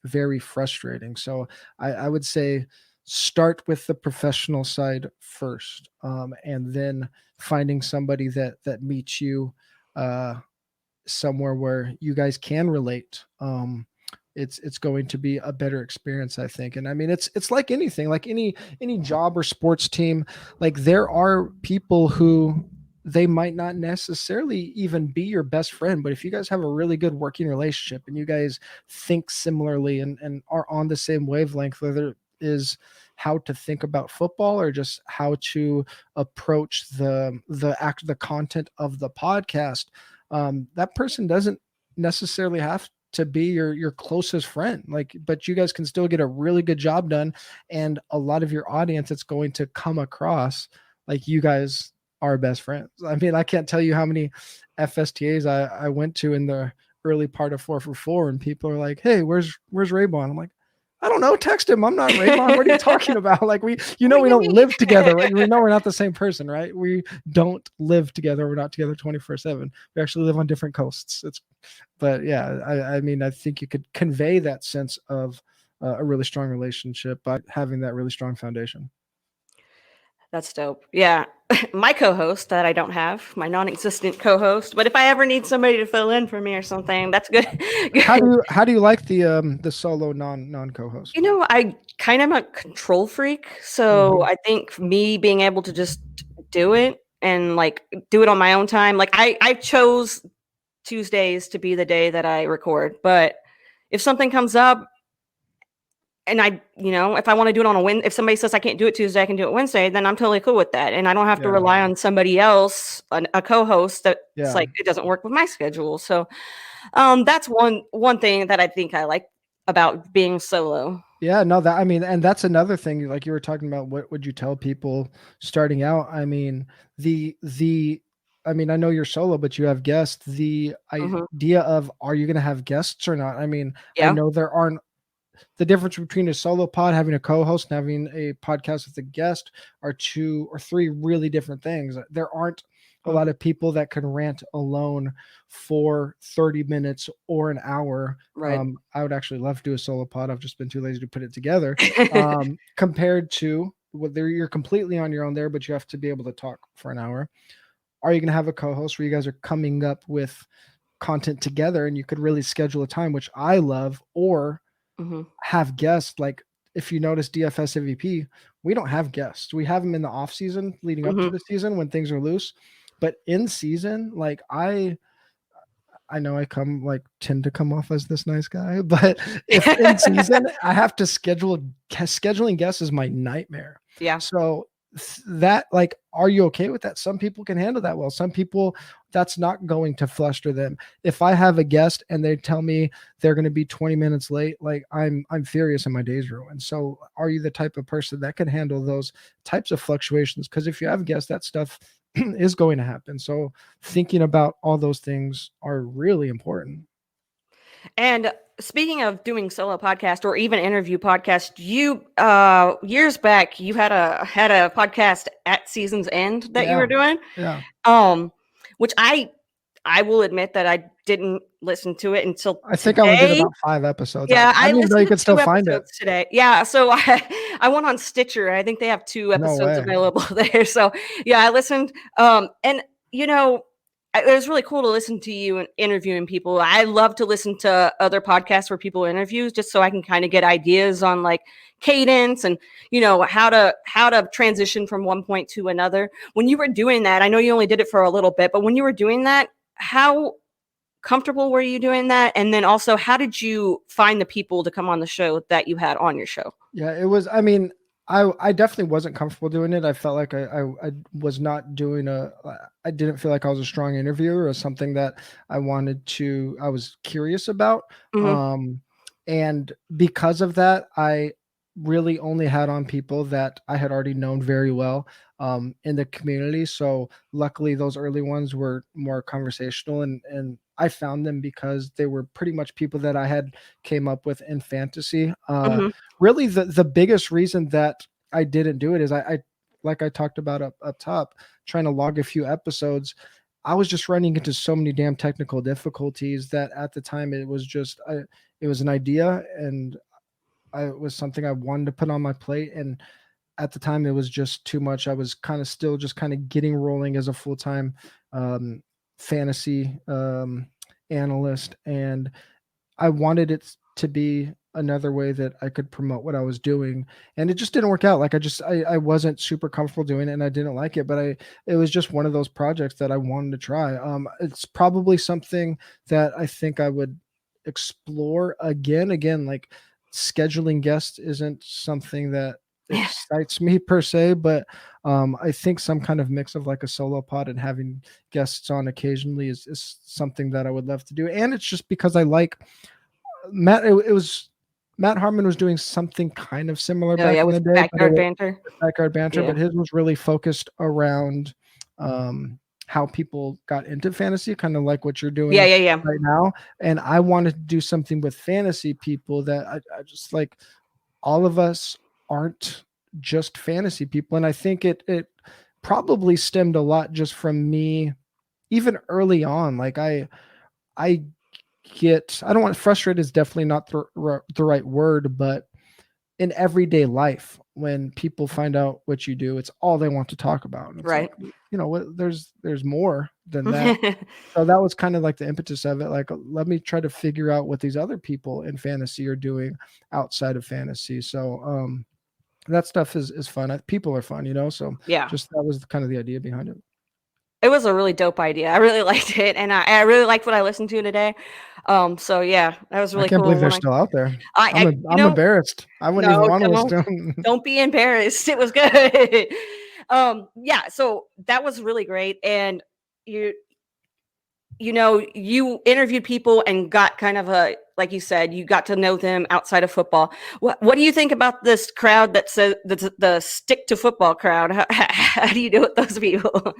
B: very frustrating. So I would say start with the professional side first, and then finding somebody that meets you somewhere where you guys can relate. It's going to be a better experience, I think. And I mean, it's like anything, like any job or sports team. Like there are people who they might not necessarily even be your best friend, but if you guys have a really good working relationship and you guys think similarly and are on the same wavelength, whether it is how to think about football or just how to approach the content of the podcast, that person doesn't necessarily have to be your closest friend, like, but you guys can still get a really good job done, and a lot of your audience, it's going to come across like you guys are best friends. I mean, I can't tell you how many FSTAs I went to in the early part of 4 for 4, and people are like, "Hey, where's Raybon?" I'm like, "I don't know. Text him. I'm not Raybon. What are you talking about? Like we
A: What do you
B: don't
A: mean?
B: live together, right? We know we're not the same person, right? We don't live together. We're not together 24/7. We actually live on different coasts." But yeah, I mean, I think you could convey that sense of a really strong relationship by having that really strong foundation.
A: That's dope. Yeah. My co-host that I don't have, my non-existent co-host, but if I ever need somebody to fill in for me or something, that's good.
B: How do you like the solo non co-host?
A: I kind of am a control freak, so
B: Mm-hmm.
A: I think me being able to just do it and like do it on my own time, like I chose Tuesdays to be the day that I record, but if something comes up and if I want to do it on a Wednesday, if somebody says I can't do it Tuesday, I can do it Wednesday, then I'm totally cool with that. And I don't have to
B: Yeah,
A: rely on somebody else, a co-host that's
B: yeah.
A: like, it doesn't work with my schedule. So that's one thing that I think I like about being solo.
B: Yeah, no, that I mean, and that's another thing. Like you were talking about, what would you tell people starting out? I mean, I mean, I know you're solo, but you have guests. The
A: Hmm.
B: idea of are you going to have guests or not? I mean, I
A: Yeah.
B: know there aren't the difference between a solo pod, having a co-host, and having a podcast with a guest are 2 or 3 really different things. There aren't a
A: Mm.
B: lot of people that can rant alone for 30 minutes or an hour.
A: Right.
B: I would actually love to do a solo pod. I've just been too lazy to put it together. Compared to what you're completely on your own there, but you have to be able to talk for an hour. Are you going to have a co-host where you guys are coming up with content together and you could really schedule a time, which I love, or
A: Hmm.
B: have guests? Like if you notice DFS MVP, we don't have guests. We have them in the off season leading up to
A: Hmm.
B: the season when things are loose. But in season, like I know I tend to come off as this nice guy, but if in season I have to scheduling guests is my nightmare.
A: Yeah.
B: So that, like, are you okay with that? Some people can handle that well. Some people, that's not going to fluster them. If I have a guest and they tell me they're going to be 20 minutes late, like, I'm furious and my day's ruined. So are you the type of person that can handle those types of fluctuations? Because if you have guests, that stuff is going to happen. So thinking about all those things are really important.
A: And speaking of doing solo podcast or even interview podcast, you years back you had a podcast at Season's End that you
B: Yeah.
A: were doing.
B: Yeah.
A: Which I will admit that I didn't listen to it until
B: I think I only did
A: today.
B: about 5 episodes.
A: Yeah,
B: I
A: I
B: didn't even know
A: listened
B: you
A: to
B: could still
A: 2
B: find it.
A: episodes today. Yeah, so I went on Stitcher. I think they have 2
B: No
A: episodes
B: way.
A: available there. So, yeah, I listened, and, you know, it was really cool to listen to you and interviewing people. I love to listen to other podcasts where people interview just so I can kinda get ideas on, like, cadence and, how to transition from one point to another. When you were doing that, I know you only did it for a little bit, but when you were doing that, how comfortable were you doing that? And then also, how did you find the people to come on the show that you had on your show?
B: Yeah, it was. I mean, I definitely wasn't comfortable doing it. I felt like I was not doing I didn't feel like I was a strong interviewer or something that I was curious about.
A: Mhm,
B: And because of that, I really only had on people that I had already known very well in the community. So luckily those early ones were more conversational, and I found them because they were pretty much people that I had came up with in fantasy.
A: mhm.
B: Really the biggest reason that I didn't do it is I like I talked about up top, trying to log a few episodes. I was just running into so many damn technical difficulties that at the time it was an idea, and it was something I wanted to put on my plate, and at the time it was just too much. I was kind of still just kind of getting rolling as a full-time um, fantasy analyst, and I wanted it to be another way that I could promote what I was doing, and it just didn't work out. Like I wasn't super comfortable doing it, and I didn't like it. But it was just one of those projects that I wanted to try. It's probably something that I think I would explore again. Again, like, scheduling guests isn't something that
A: Yeah,
B: excites me per se, but I think some kind of mix of like a solo pod and having guests on occasionally is something that I would love to do. And it's just because I like it was Matt Harmon was doing something kind of similar
A: oh, yeah,
B: back in
A: with
B: the day, but it
A: backyard
B: was
A: banter.
B: backyard banter,
A: Yeah.
B: but his was really focused around how people got into fantasy, kind of like what you're
A: Yeah,
B: doing
A: yeah, yeah.
B: right now. And I wanted to do something with fantasy people that I just like. All of us aren't just fantasy people. And I think it probably stemmed a lot just from me, even early on. Like I I don't want, frustrated is definitely not the right word, but in everyday life, when people find out what you do, it's all they want to talk about. And it's like,
A: Right.
B: what, there's more than that. So that was kind of like the impetus of it. Like, let me try to figure out what these other people in fantasy are doing outside of fantasy. So that stuff is fun. People are fun, so
A: Yeah.
B: just that was kind of the idea behind it.
A: It was a really dope idea. I really liked it, and I really liked what I listened to today. So, yeah, that was
B: I
A: really
B: can't believe
A: cool
B: they're
A: when I
B: still out there.
A: I
B: I'm embarrassed. I wouldn't even
A: no,
B: want to
A: don't
B: listen to them.
A: don't be embarrassed. It was good. Yeah, so that was really great, and you you interviewed people and got kind of a, like you said, you got to know them outside of football. What do you think about this crowd that says the stick to football crowd? How do you do with those people?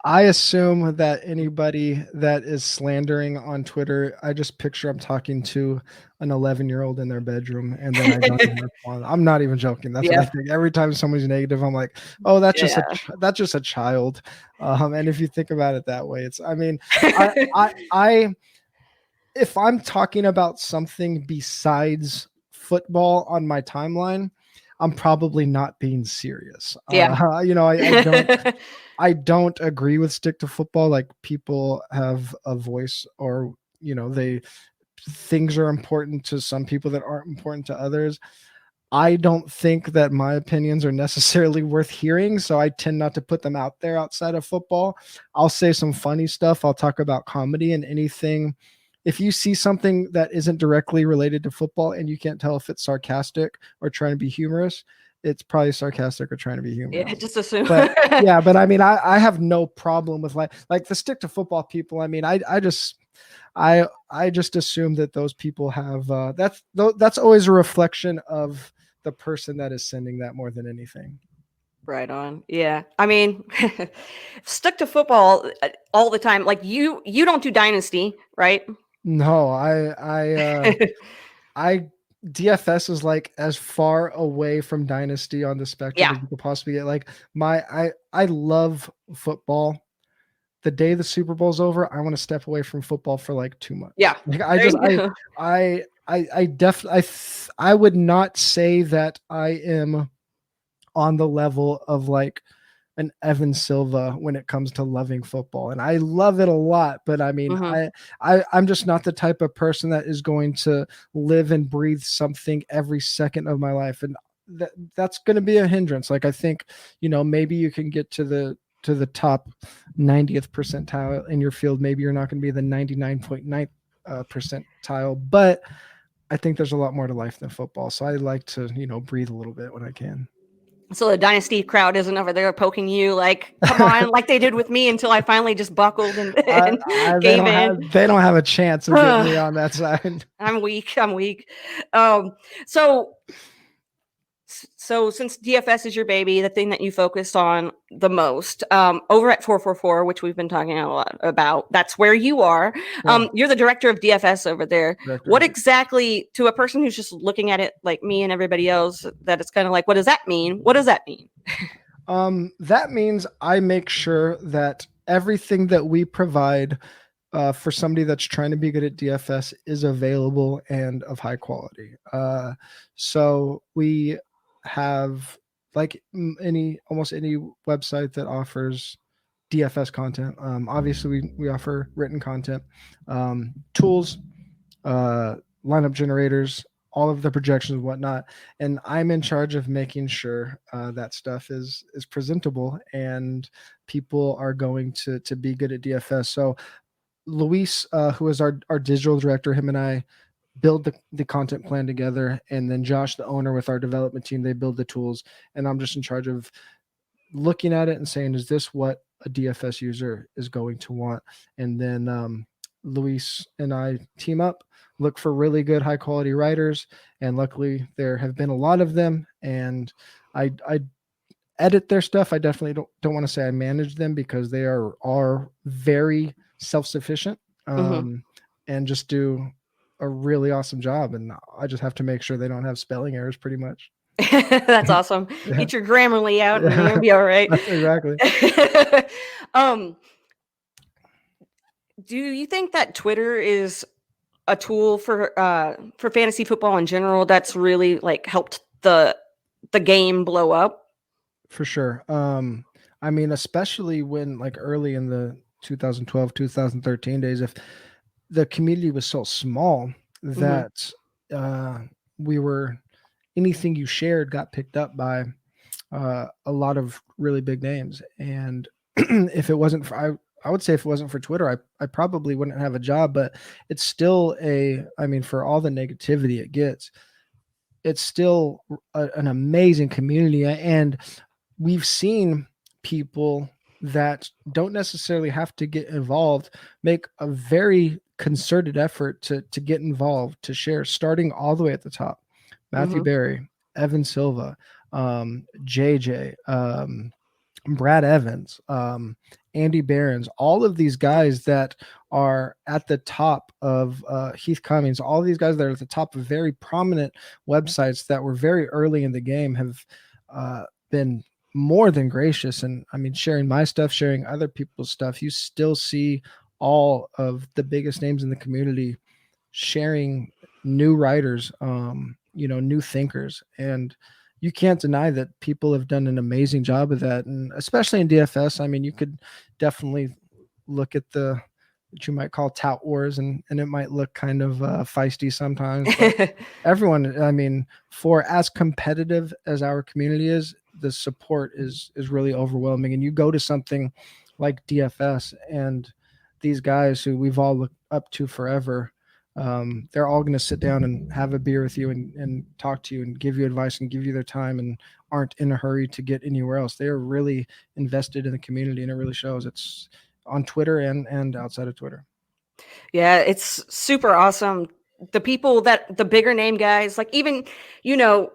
B: I assume that anybody that is slandering on Twitter, I just picture I'm talking to an 11-year-old in their bedroom, and then I don't even respond. I'm not even joking. That's what I
A: Yeah,
B: think. Every time somebody's negative, I'm like, oh,
A: yeah.
B: that's just a child. And if you think about it that way, I mean, I if I'm talking about something besides football on my timeline, I'm probably not being serious.
A: Yeah.
B: I don't agree with stick to football. Like, people have a voice, or they things are important to some people that aren't important to others. I don't think that my opinions are necessarily worth hearing, so I tend not to put them out there outside of football. I'll say some funny stuff. I'll talk about comedy and anything. If you see something that isn't directly related to football and you can't tell if it's sarcastic or trying to be humorous, it's probably sarcastic or trying to be
A: Yeah,
B: humorous.
A: just assume.
B: But yeah, but I mean, I have no problem with like the stick to football people. I mean, I just assume that those people have that's always a reflection of the person that is sending that more than anything.
A: Right on. Yeah. I mean, stuck to football all the time. Like you don't do Dynasty, right?
B: No, I DFS is like as far away from Dynasty on the spectrum
A: Yeah.
B: as you could possibly get. Like I love football. The day the Super Bowl's over, I want to step away from football for like 2 months.
A: Yeah.
B: Like
A: There you go.
B: I would not say that I am on the level of like an Evan Silva when it comes to loving football. And I love it a lot, but I mean,
A: Mhm.
B: I'm just not the type of person that is going to live and breathe something every second of my life. And that's going to be a hindrance. Like I think, maybe you can get to the top 90th percentile in your field. Maybe you're not going to be the 99.9 percentile, but I think there's a lot more to life than football. So I like to, breathe a little bit when I can.
A: So the Dynasty crowd isn't over there poking you like, come on, like they did with me until I finally just buckled and, and
B: They
A: gave in.
B: they don't have a chance of getting me on that side.
A: I'm weak. I'm weak. Um, so so since DFS is your baby, the thing that you focused on the most, over at 444, which we've been talking a lot about, that's where you are.
B: Yeah,
A: You're the director of DFS over there.
B: director.
A: What exactly, to a person who's just looking at it like me and everybody else, that it's kind of like, what does that mean? What does that mean?
B: That means I make sure that everything that we provide for somebody that's trying to be good at DFS is available and of high quality. So we have like almost any website that offers DFS content. Obviously, we offer written content, tools, lineup generators, all of the projections and whatnot. And I'm in charge of making sure that stuff is presentable and people are going to be good at DFS. So Luis, who is our digital director, him and I build the content plan together, and then Josh, the owner, with our development team, they build the tools, and I'm just in charge of looking at it and saying, is this what a DFS user is going to want? And then Luis and I team up, look for really good, high quality writers, and luckily there have been a lot of them. And I edit their stuff. I definitely don't want to say I manage them because they are very self sufficient, and just do a really awesome job. And I just have to make sure they don't have spelling errors, pretty much.
A: That's awesome.
B: Yeah.
A: Get your Grammarly out and
B: Yeah.
A: you'll be all right.
B: Exactly.
A: um, do you think that Twitter is a tool for fantasy football in general that's really like helped the game blow up?
B: For sure. I mean, especially when like early in the 2012, 2013 days, if the community was so small
A: Mhm.
B: that we were anything you shared got picked up by a lot of really big names. And if it wasn't for, I would say if it wasn't for Twitter, I probably wouldn't have a job, but it's still I mean, for all the negativity it gets, it's still an amazing community. And we've seen people that don't necessarily have to get involved make a very concerted effort to get involved, to share, starting all the way at the top. Matthew
A: Mhm.
B: Berry, Evan Silva, JJ, Brad Evans, Andy Behrens, all of these guys that are at the top of Heath Cummings, all these guys that are at the top of very prominent websites that were very early in the game have been more than gracious. And I mean, sharing my stuff, sharing other people's stuff, you still see all of the biggest names in the community sharing new writers, new thinkers. And you can't deny that people have done an amazing job of that. And especially in DFS, I mean, you could definitely look at the what you might call tout wars, and it might look kind of feisty sometimes, but everyone, I mean, for as competitive as our community is, the support is really overwhelming. And you go to something like DFS, and these guys who we've all looked up to forever, they're all going to sit down and have a beer with you and talk to you and give you advice and give you their time and aren't in a hurry to get anywhere else. They are really invested in the community, and it really shows. It's on Twitter and outside of Twitter.
A: Yeah, it's super awesome. The people that the bigger name guys, like even, you know,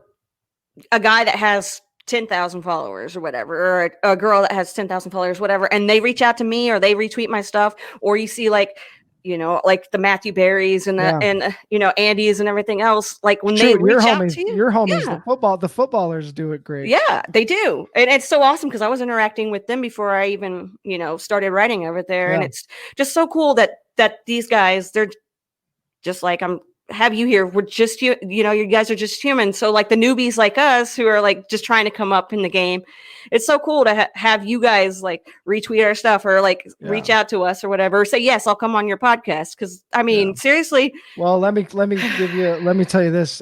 A: a guy that has 10,000 followers or whatever, or a girl that has 10,000 followers, whatever, and they reach out to me or they retweet my stuff, or you see like, you know, like the Matthew Berries and
B: Yeah.
A: you know, Andy's and everything else, like when they
B: Shoot,
A: reach out to you,
B: your homies,
A: yeah,
B: the footballers do it great.
A: yeah, they do. And it's so awesome because I was interacting with them before I even, you know, started writing over there. And
B: Yeah.
A: it's just so cool that these guys, they're just like, I'm have you here. We're just you know, you guys are just human. So like the newbies like us who are like just trying to come up in the game, it's so cool to have you guys like retweet our stuff or like reach out to us or whatever. Or say yes, I'll come on your podcast. Because I mean, seriously.
B: Well, let me tell you this.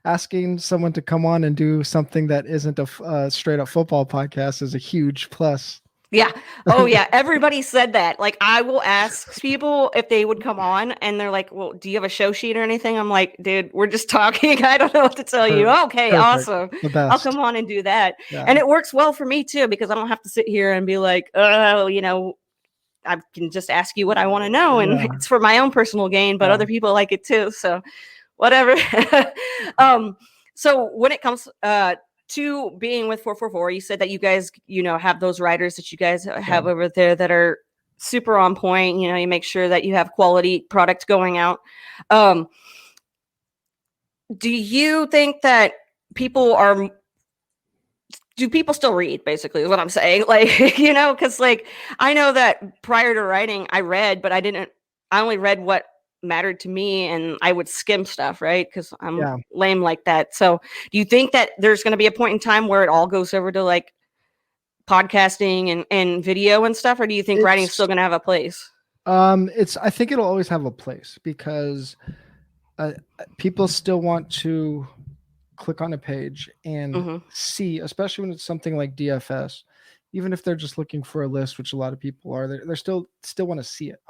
B: Asking someone to come on and do something that isn't a straight up football podcast is a huge plus.
A: Yeah. Oh, yeah. Everybody said that. Like, I will ask people if they would come on, and they're like, "Well, do you have a show sheet or anything?" I'm like, "Dude, we're just talking. I don't know what to tell you." Okay,
B: Perfect.
A: awesome. I'll come on and do that. Yeah. And it works well for me too, because I don't have to sit here and be like, "Oh, you know, I can just ask you what I want to know," and it's for my own personal gain. But other people like it too, so whatever. So when it comes to being with 444, you said that you guys, you know, have those writers that you guys have over there that are super on point. You know, you make sure that you have quality product going out. Do you think that do people still read, basically is what I'm saying? Like, you know, because like I know that prior to writing, I read, but I only read what mattered to me, and I would skim stuff, right? Because I'm lame like that. So do you think that there's going to be a point in time where it all goes over to like podcasting and video and stuff, or do you think writing is still going to have a place?
B: I think it'll always have a place because people still want to click on a page and see, especially when it's something like DFS, even if they're just looking for a list, which a lot of people are, they're still want to see it.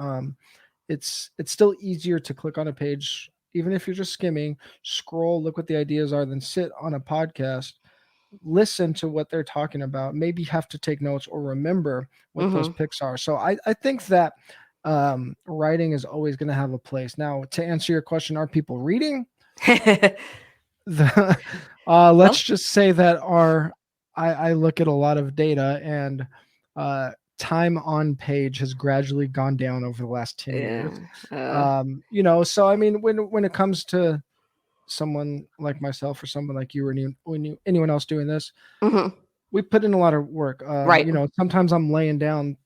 B: It's still easier to click on a page, even if you're just skimming, scroll, look what the ideas are, than sit on a podcast, listen to what they're talking about, maybe have to take notes or remember what those picks are. So I think that writing is always going to have a place. Now, to answer your question, are people reading? Let's just say that I look at a lot of data, and time on page has gradually gone down over the last 10 years. You know, so I mean, when it comes to someone like myself or someone like you or anyone else doing this, we put in a lot of work.
A: Right.
B: You know, sometimes I'm laying down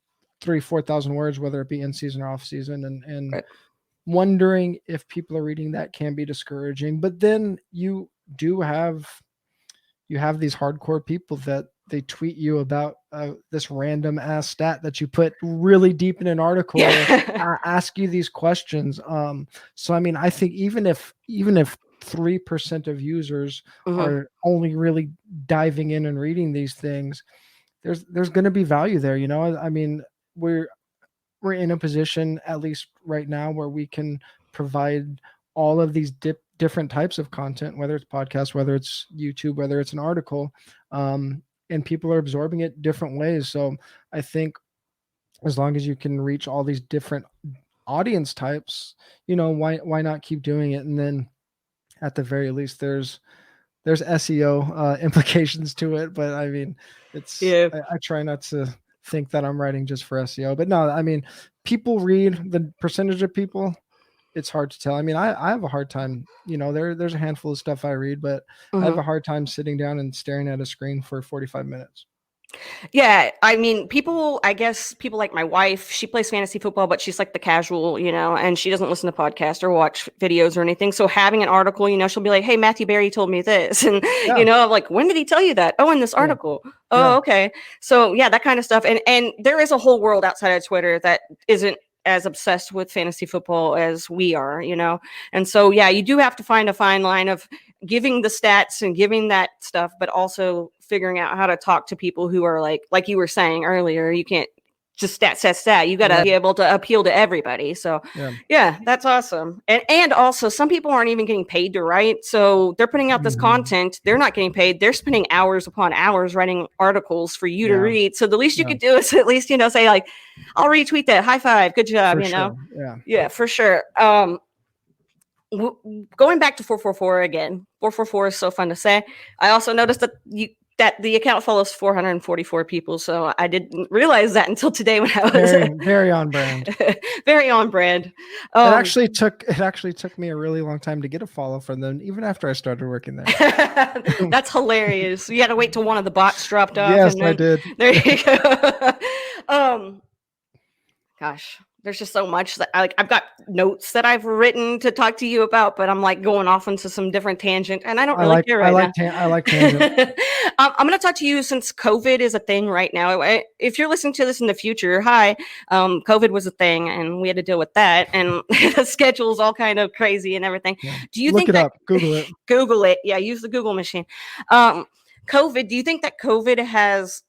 B: 3,000-4,000 words, whether it be in season or off season, and wondering if people are reading that can be discouraging. But then you have these hardcore people that they tweet you about this random ass stat that you put really deep in an article, or ask you these questions. So I mean, I think even if 3% of users are only really diving in and reading these things, there's going to be value there. You know, I mean, we're in a position, at least right now, where we can provide all of these different types of content, whether it's podcast, whether it's YouTube, whether it's an article, and people are absorbing it different ways. So I think as long as you can reach all these different audience types, you know, why not keep doing it? And then at the very least, there's SEO implications to it. But I mean, I try not to think that I'm writing just for SEO. But no, I mean, people read. The percentage of people, it's hard to tell. I mean, I have a hard time, you know, there's a handful of stuff I read, but I have a hard time sitting down and staring at a screen for 45 minutes.
A: Yeah, I mean, I guess people like my wife, she plays fantasy football, but she's like the casual, you know, and she doesn't listen to podcasts or watch videos or anything. So having an article, you know, she'll be like, "Hey, Matthew Berry told me this." And, you know, I'm like, "When did he tell you that?" "Oh, in this article." "Oh, okay." So yeah, that kind of stuff. And there is a whole world outside of Twitter that isn't as obsessed with fantasy football as we are, you know? And so, yeah, you do have to find a fine line of giving the stats and giving that stuff, but also figuring out how to talk to people who are like you were saying earlier, you can't just stat. You got to be able to appeal to everybody. So yeah, that's awesome. And also some people aren't even getting paid to write. So they're putting out this content. They're not getting paid. They're spending hours upon hours writing articles for you to read. So the least you could do is at least, say like, I'll retweet that. High five. Good job.
B: For sure.
A: Yeah, for sure. Going back to 444 again. 444 is so fun to say. I also noticed that the account follows 444 people, so I didn't realize that until today when I was
B: very on brand.
A: Very on brand.
B: It actually took me a really long time to get a follow from them, even after I started working there.
A: That's hilarious. You had to wait till one of the bots dropped off.
B: Yes, I did.
A: There you go. Gosh. There's just so much that I've got notes that I've written to talk to you about, but I'm like going off into some different tangent, and I don't really care right now.
B: I like tangent.
A: I'm going to talk to you since COVID is a thing right now. If you're listening to this in the future, hi, COVID was a thing, and we had to deal with that, and the schedule's all kind of crazy and everything.
B: Yeah.
A: Do you
B: look
A: think
B: it up? Google it.
A: Google it. Yeah, use the Google machine. COVID. Do you think that COVID has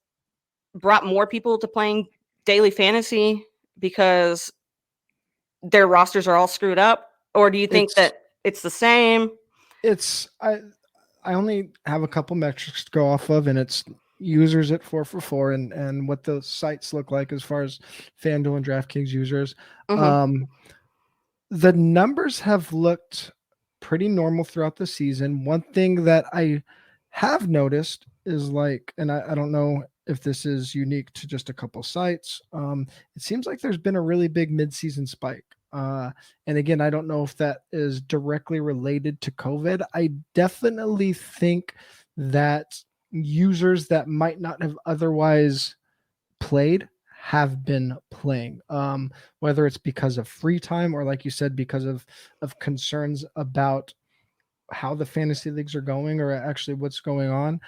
A: brought more people to playing daily fantasy because their rosters are all screwed up, or do you think that it's the same?
B: I only have a couple metrics to go off of, and it's users at 444 and what the sites look like as far as FanDuel and DraftKings users. The numbers have looked pretty normal throughout the season. One thing that I have noticed is and I don't know if this is unique to just a couple sites. It seems like there's been a really big mid-season spike. And again, I don't know if that is directly related to COVID. I definitely think that users that might not have otherwise played have been playing, whether it's because of free time or, like you said, because of concerns about how the fantasy leagues are going or actually what's going on.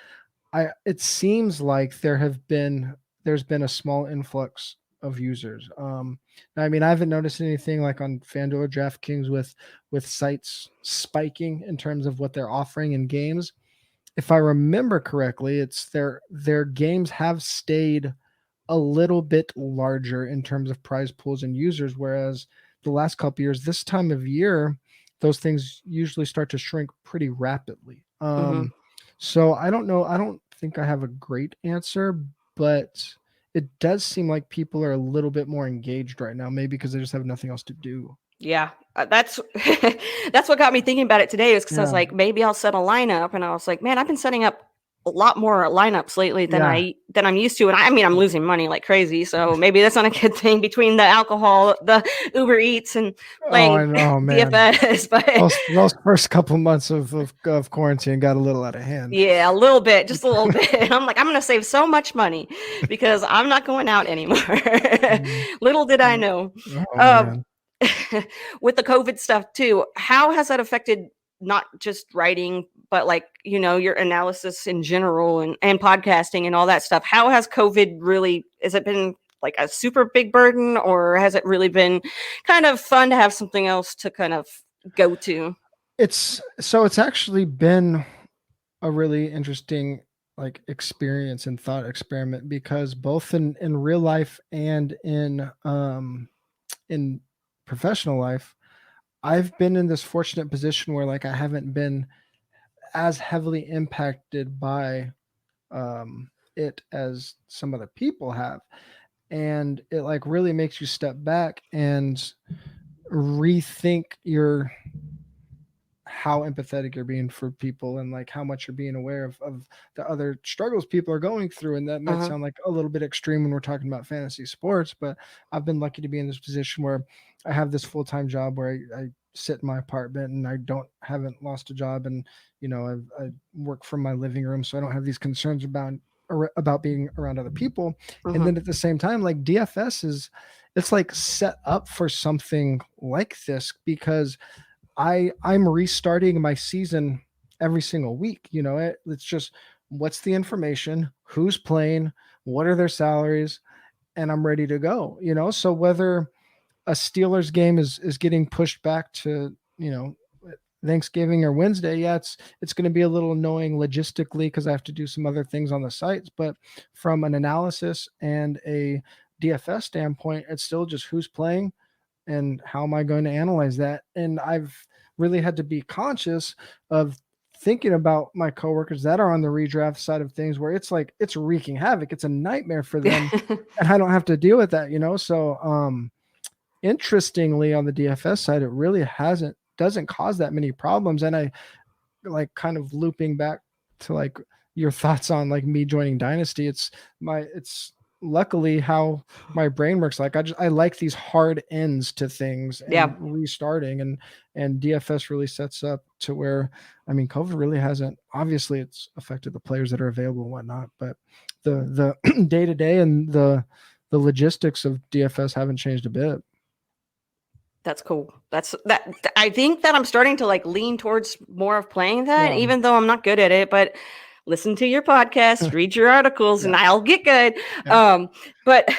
B: It seems like there's been a small influx of users. I mean, I haven't noticed anything like on FanDuel or DraftKings with sites spiking in terms of what they're offering in games. If I remember correctly, it's their games have stayed a little bit larger in terms of prize pools and users, whereas the last couple years, this time of year, those things usually start to shrink pretty rapidly. So I don't know. I don't think I have a great answer, but it does seem like people are a little bit more engaged right now, maybe because they just have nothing else to do.
A: Yeah, that's what got me thinking about it today, is because I was like, maybe I'll set a lineup, and I was like, man, I've been setting up a lot more lineups lately than I'm used to, and I mean, I'm losing money like crazy, so maybe that's not a good thing between the alcohol, the Uber Eats, and playing DFS. But
B: those first couple months of quarantine got a little out of hand.
A: Yeah, a little bit, just a little bit. I'm like, I'm gonna save so much money because I'm not going out anymore. Little did I know. With the COVID stuff too, how has that affected not just writing, but your analysis in general and podcasting and all that stuff? How has COVID really, has it been like a super big burden, or has it really been kind of fun to have something else to kind of go to?
B: It's actually been a really interesting experience and thought experiment, because both in real life and in professional life, I've been in this fortunate position where I haven't been as heavily impacted by it as some other people have. And it really makes you step back and rethink how empathetic you're being for people, and how much you're being aware of the other struggles people are going through. And that might sound like a little bit extreme when we're talking about fantasy sports, but I've been lucky to be in this position where I have this full-time job where I sit in my apartment, and I haven't lost a job, and I work from my living room, so I don't have these concerns about being around other people. And then at the same time, DFS it's set up for something like this, because I'm restarting my season every single week. It's just, what's the information, who's playing, what are their salaries, and I'm ready to go. So whether a Steelers game is getting pushed back to Thanksgiving or Wednesday, it's going to be a little annoying logistically because I have to do some other things on the sites. But from an analysis and a DFS standpoint, it's still just who's playing and how am I going to analyze that. And I've really had to be conscious of thinking about my coworkers that are on the redraft side of things, where it's like it's wreaking havoc. It's a nightmare for them, and I don't have to deal with that, So interestingly, on the DFS side, it really doesn't cause that many problems. And I like kind of looping back to like your thoughts on like me joining Dynasty. It's luckily how my brain works. Like I like these hard ends to things and
A: Yeah.
B: restarting, and DFS really sets up to where, I mean, COVID really hasn't, obviously it's affected the players that are available and whatnot, but the day to day and the logistics of DFS haven't changed a bit.
A: That's cool. I think that I'm starting to like lean towards more of playing that,
B: Yeah.
A: even though I'm not good at it, but listen to your podcast, read your articles, and I'll get good.
B: Yeah.
A: But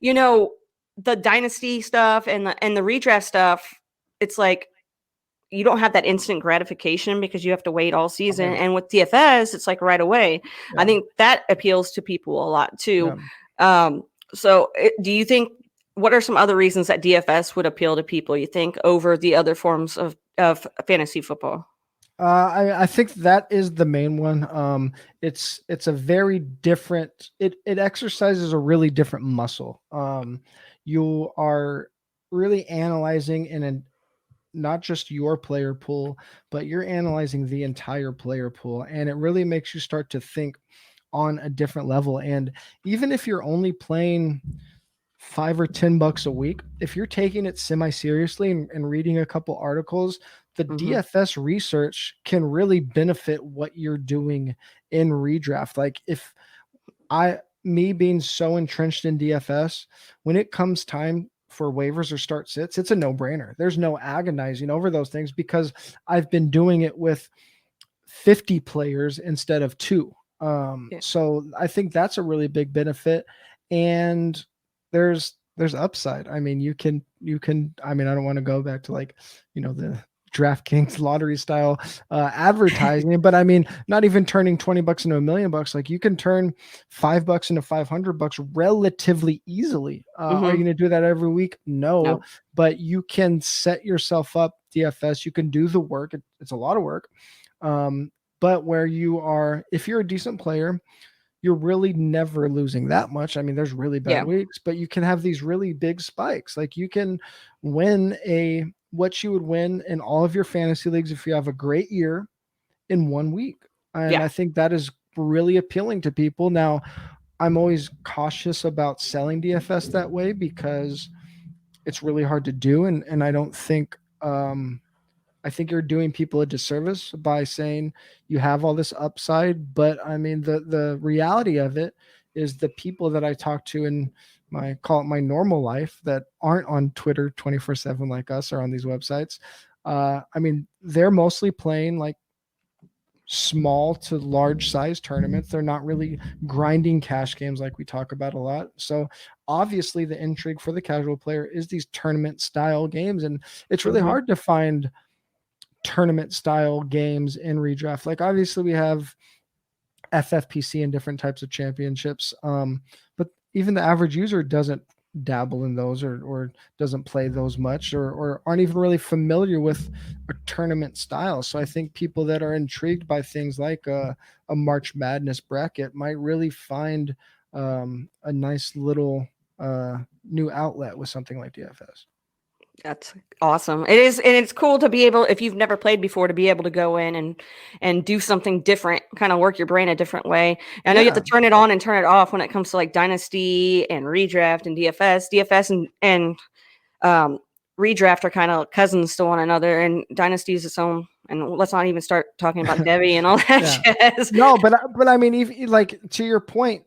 A: the dynasty stuff and the redraft stuff, it's like you don't have that instant gratification because you have to wait all season.
B: Okay.
A: And with DFS, it's like right away.
B: Yeah.
A: I think that appeals to people a lot too.
B: Yeah.
A: Do you think, what are some other reasons that DFS would appeal to people, you think, over the other forms of fantasy football?
B: I think that is the main one. It's a very different. It exercises a really different muscle. You are really analyzing not just your player pool, but you're analyzing the entire player pool, and it really makes you start to think on a different level. And even if you're only playing $5 or $10 a week, if you're taking it semi-seriously and reading a couple articles, the DFS research can really benefit what you're doing in redraft. Like if me being so entrenched in DFS, when it comes time for waivers or start sits, it's a no-brainer. There's no agonizing over those things because I've been doing it with 50 players instead of 2. So I think that's a really big benefit. And there's upside. I mean, you can, I mean, I don't want to go back to like, the DraftKings lottery style advertising, but I mean, not even turning $20 into $1 million. Like you can turn $5 into $500 relatively easily. Are you going to do that every week? No, but you can set yourself up DFS. You can do the work. It's a lot of work. But where you are, if you're a decent player, you're really never losing that much. I mean, there's really bad weeks, but you can have these really big spikes. Like you can win what you would win in all of your fantasy leagues if you have a great year in 1 week. And I think that is really appealing to people. Now, I'm always cautious about selling DFS that way because it's really hard to do. And I don't think, I think you're doing people a disservice by saying you have all this upside. But I mean, the reality of it is the people that I talk to in my normal life that aren't on Twitter 24/7 like us or on these websites. I mean, they're mostly playing like small to large size tournaments. They're not really grinding cash games like we talk about a lot. So obviously the intrigue for the casual player is these tournament style games. And it's really hard to find tournament style games in redraft. Like obviously we have FFPC and different types of championships. But even the average user doesn't dabble in those or doesn't play those much or aren't even really familiar with a tournament style. So I think people that are intrigued by things like a March Madness bracket might really find a nice little new outlet with something like DFS.
A: That's awesome. It is, and it's cool to be able, if you've never played before, to be able to go in and do something different, kind of work your brain a different way. And I know you have to turn it on and turn it off when it comes to like Dynasty and Redraft and DFS. DFS and Redraft are kind of cousins to one another, and Dynasty is its own. And let's not even start talking about Debbie and all that jazz.
B: No, but I mean, if like to your point,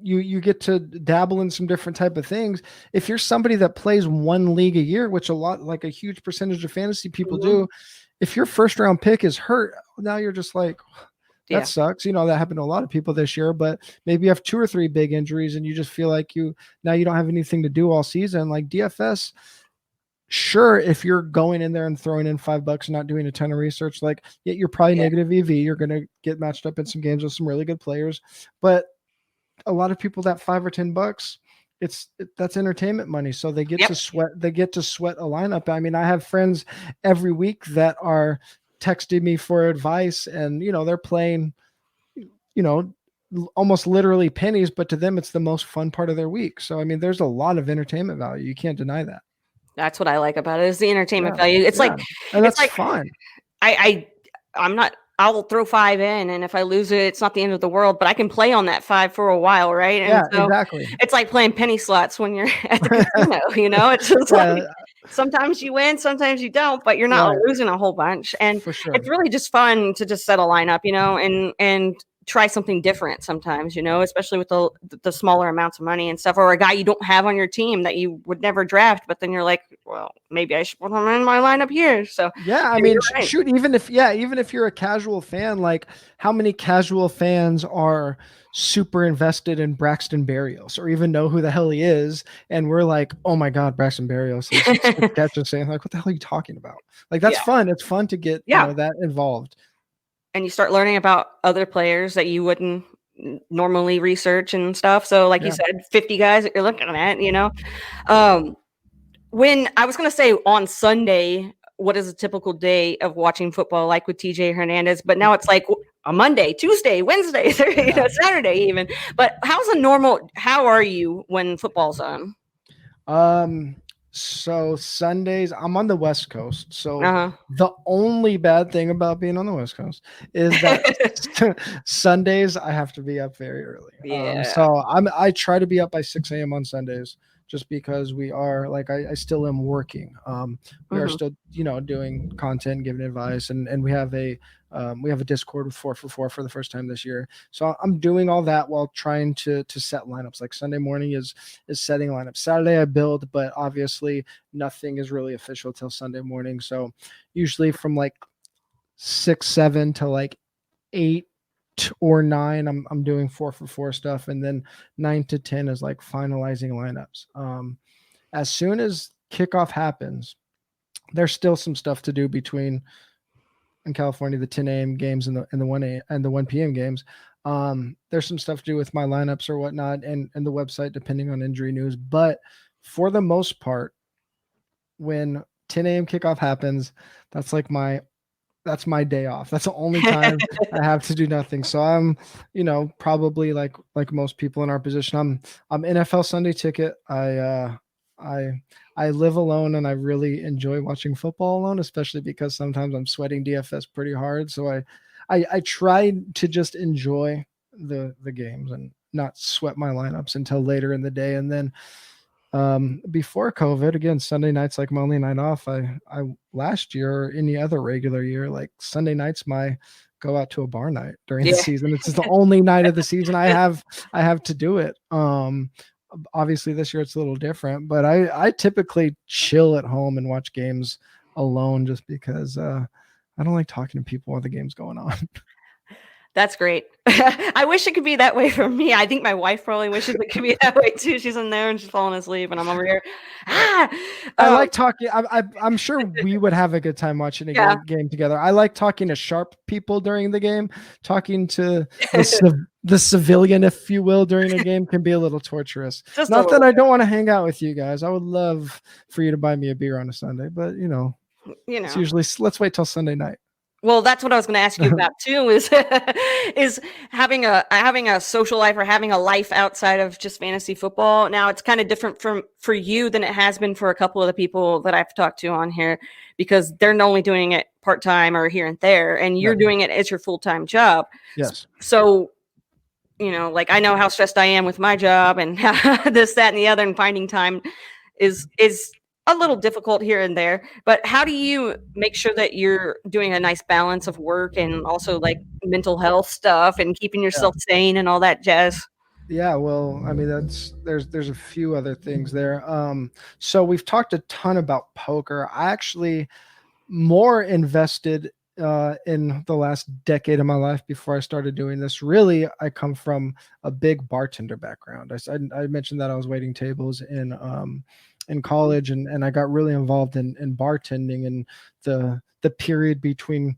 B: you get to dabble in some different type of things. If you're somebody that plays one league a year, which a huge percentage of fantasy people do, if your first round pick is hurt, now you're just like, that sucks. That happened to a lot of people this year, but maybe you have 2 or 3 big injuries and you just feel like you don't have anything to do all season. Like DFS. Sure, if you're going in there and throwing in $5 and not doing a ton of research, like you're probably negative EV. You're going to get matched up in some games with some really good players. But a lot of people, that $5 or $10, that's entertainment money. So they get
A: Yep.
B: to sweat a lineup. I mean, I have friends every week that are texting me for advice, and they're playing, almost literally pennies, but to them it's the most fun part of their week. So I mean, there's a lot of entertainment value. You can't deny that.
A: That's what I like about it, is the entertainment
B: Yeah.
A: value. It's
B: Yeah.
A: like
B: And
A: it's
B: that's
A: like
B: fun.
A: I'm not I'll throw 5 in, and if I lose it, it's not the end of the world, but I can play on that 5 for a while, right? And
B: Yeah,
A: so
B: exactly.
A: it's like playing penny slots when you're at the casino, It's just like
B: Yeah,
A: sometimes you win, sometimes you don't, but you're not
B: right.
A: losing a whole bunch. And
B: For sure.
A: it's really just fun to just set a lineup, and try something different sometimes, especially with the smaller amounts of money and stuff, or a guy you don't have on your team that you would never draft, but then you're like, well, maybe I should put him in my lineup here. So
B: Yeah, I
A: yeah,
B: mean,
A: you're right.
B: shoot, even if you're a casual fan, like how many casual fans are super invested in Braxton Berrios or even know who the hell he is, and we're like, oh my god, Braxton Berrios is six catches, saying like, what the hell are you talking about? Like that's
A: Yeah.
B: fun. It's fun to get
A: Yeah.
B: that involved.
A: And you start learning about other players that you wouldn't normally research and stuff. So, like you
B: Yeah.
A: said, 50 guys that you're looking at. Um, when I was going to say on Sunday, what is a typical day of watching football like with TJ Hernandez? But now it's like a Monday, Tuesday, Wednesday, Saturday even. But how are you when football's on?
B: So Sundays, I'm on the West Coast. So
A: Uh-huh.
B: the only bad thing about being on the West Coast is that Sundays I have to be up very early.
A: Yeah.
B: So I try to be up by 6 a.m. on Sundays, just because we are like I still am working. We are
A: Mhm.
B: still doing content, giving advice, and we have a Discord with 4 for the first time this year. So I'm doing all that while trying to set lineups. Like Sunday morning is setting lineups. Saturday I build, but obviously nothing is really official till Sunday morning. So usually from like 6, 7 to like 8 or 9, I'm doing 4 stuff, and then 9 to 10 is like finalizing lineups. As soon as kickoff happens, there's still some stuff to do between in California, the 10 a.m. games and the 1 p.m. games. There's some stuff to do with my lineups or whatnot, and the website, depending on injury news. But for the most part, when 10 a.m. kickoff happens, that's my day off. That's the only time I have to do nothing. So I'm, probably like most people in our position. I'm NFL Sunday ticket. I live alone, and I really enjoy watching football alone, especially because sometimes I'm sweating DFS pretty hard. So I try to just enjoy the games and not sweat my lineups until later in the day. And then before COVID, again, Sunday night's like my only night off. I last year or any other regular year, like Sunday night's my go out to a bar night during the
A: Yeah.
B: season. It's the only night of the season I have to do it. Obviously this year it's a little different, but I typically chill at home and watch games alone, just because I don't like talking to people while the game's going on.
A: That's great. I wish it could be that way for me. I think my wife probably wishes it could be that way too. She's in there and she's falling asleep, and I'm over here. Ah,
B: I
A: um,
B: like talking. I'm sure we would have a good time watching a
A: yeah.
B: game together. I like talking to sharp people during the game. Talking to the civilian, if you will, during a game can be a little torturous.
A: Just a
B: Not that
A: little
B: I don't want to hang out with you guys. I would love for you to buy me a beer on a Sunday, but
A: bit,
B: it's usually let's wait till Sunday night.
A: Well, that's what I was going to ask you about too. Is is having a social life, or having a life outside of just fantasy football. Now it's kind of different for you than it has been for a couple of the people that I've talked to on here, because they're only doing it part time or here and there, and you're doing it as your full time job.
B: Yes.
A: So like I know how stressed I am with my job and this, that, and the other, and finding time is a little difficult here and there. But how do you make sure that you're doing a nice balance of work and also like mental health stuff and keeping yourself sane and all that jazz?
B: Yeah, well, I mean, there's a few other things there. So we've talked a ton about poker. I actually more invested in the last decade of my life before I started doing this. Really, I come from a big bartender background. I mentioned that I was waiting tables in college, and I got really involved in bartending, and the period between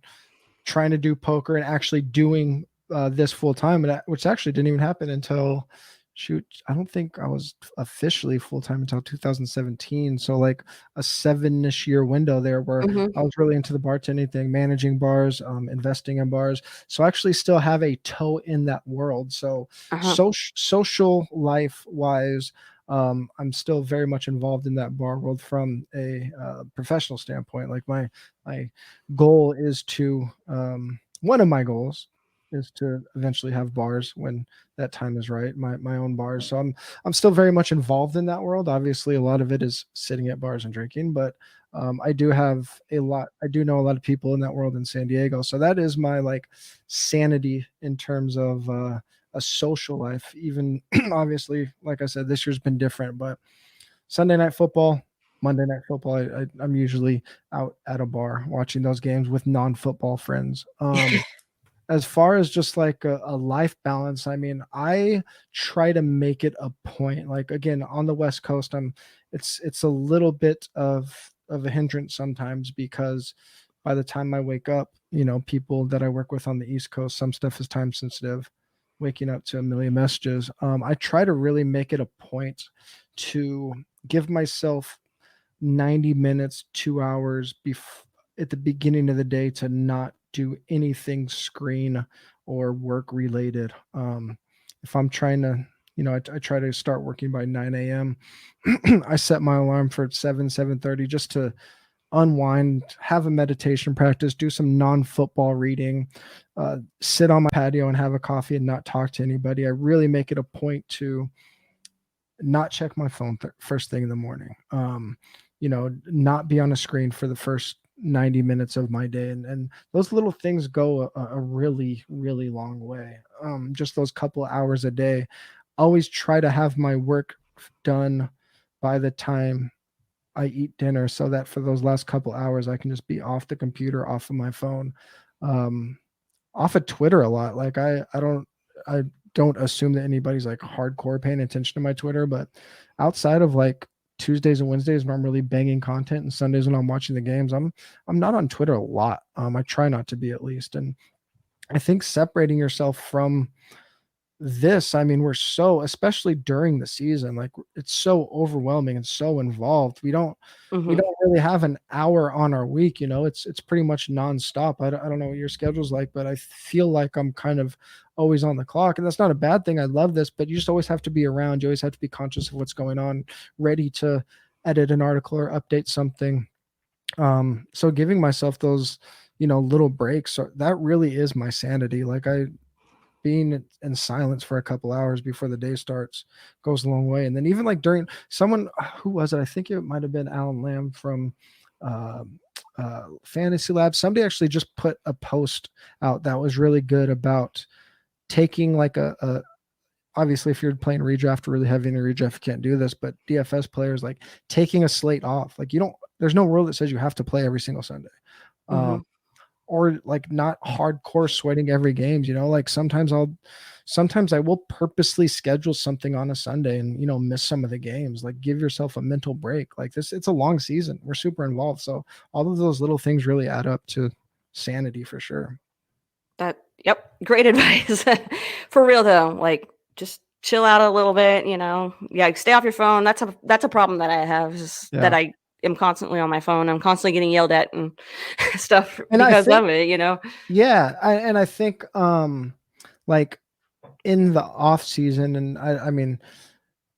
B: trying to do poker and actually doing this full time, which actually didn't even happen until shoot, I don't think I was officially full time until 2017. So like a 7-ish year window there where I
A: Hmm.
B: was really into the bartending thing, managing bars, investing in bars. So I actually still have a toe in that world. So
A: Uh-huh.
B: social life wise, I'm still very much involved in that bar world from a professional standpoint. Like my goal is to one of my goals is to eventually have bars when that time is right, my own bars. So I'm still very much involved in that world. Obviously, a lot of it is sitting at bars and drinking, but I do know a lot of people in that world in San Diego. So that is my like sanity in terms of a social life. Even obviously, like I said, this year's been different, but Sunday night football, Monday night football, I'm usually out at a bar watching those games with non-football friends. As far as just like a life balance, I mean, I try to make it a point. Like again, on the West Coast, it's a little bit of a hindrance sometimes because by the time I wake up, people that I work with on the East Coast, some stuff is time sensitive, waking up to a million messages. I try to really make it a point to give myself 90 minutes, 2 hours at the beginning of the day to not do anything screen or work related. If I'm trying to, I try to start working by 9 a.m. I set my alarm for 7:30 just to unwind, have a meditation practice, do some non-football reading, sit on my patio and have a coffee and not talk to anybody. I really make it a point to not check my phone first thing in the morning. Not be on a screen for the first 90 minutes of my day. And those little things go a really, really long way. Just those couple hours a day. Always try to have my work done by the time I eat dinner so that for those last couple hours, I can just be off the computer, off of my phone. Um, Off of Twitter a lot. Like I don't assume that anybody's like hardcore paying attention to my Twitter, but outside of like Tuesdays and Wednesdays when I'm really banging content and Sundays when I'm watching the games, I'm not on Twitter a lot. I try not to be at least. And I think separating yourself from this, I mean, we're so, especially during the season, like it's so overwhelming and so involved. We
A: Hmm.
B: don't really have an hour on our week, it's pretty much nonstop. I don't know what your schedule's like, but I feel like I'm kind of always on the clock. And that's not a bad thing. I love this, but you just always have to be around. You always have to be conscious of what's going on, ready to edit an article or update something. So giving myself those, little breaks, that really is my sanity. Like being in silence for a couple hours before the day starts goes a long way. And then even like during someone who was it? I think it might have been Alan Lamb from uh, Fantasy Lab. Somebody actually just put a post out that was really good about taking like a obviously if you're playing redraft really heavy in a redraft, you can't do this, but DFS players like taking a slate off. Like you don't, there's no rule that says you have to play every single Sunday. Um,
A: Hmm.
B: or like not hardcore sweating every game, like sometimes I will purposely schedule something on a Sunday and miss some of the games. Like give yourself a mental break. Like this, it's a long season. We're super involved. So all of those little things really add up to sanity for sure.
A: Yep, great advice. For real though, like just chill out a little bit, Yeah, stay off your phone. That's a problem that I have is that
B: Yeah.
A: I am constantly on my phone. I'm constantly getting yelled at and stuff
B: And I
A: because
B: think,
A: of it.
B: yeah, I think like in the off season, and I mean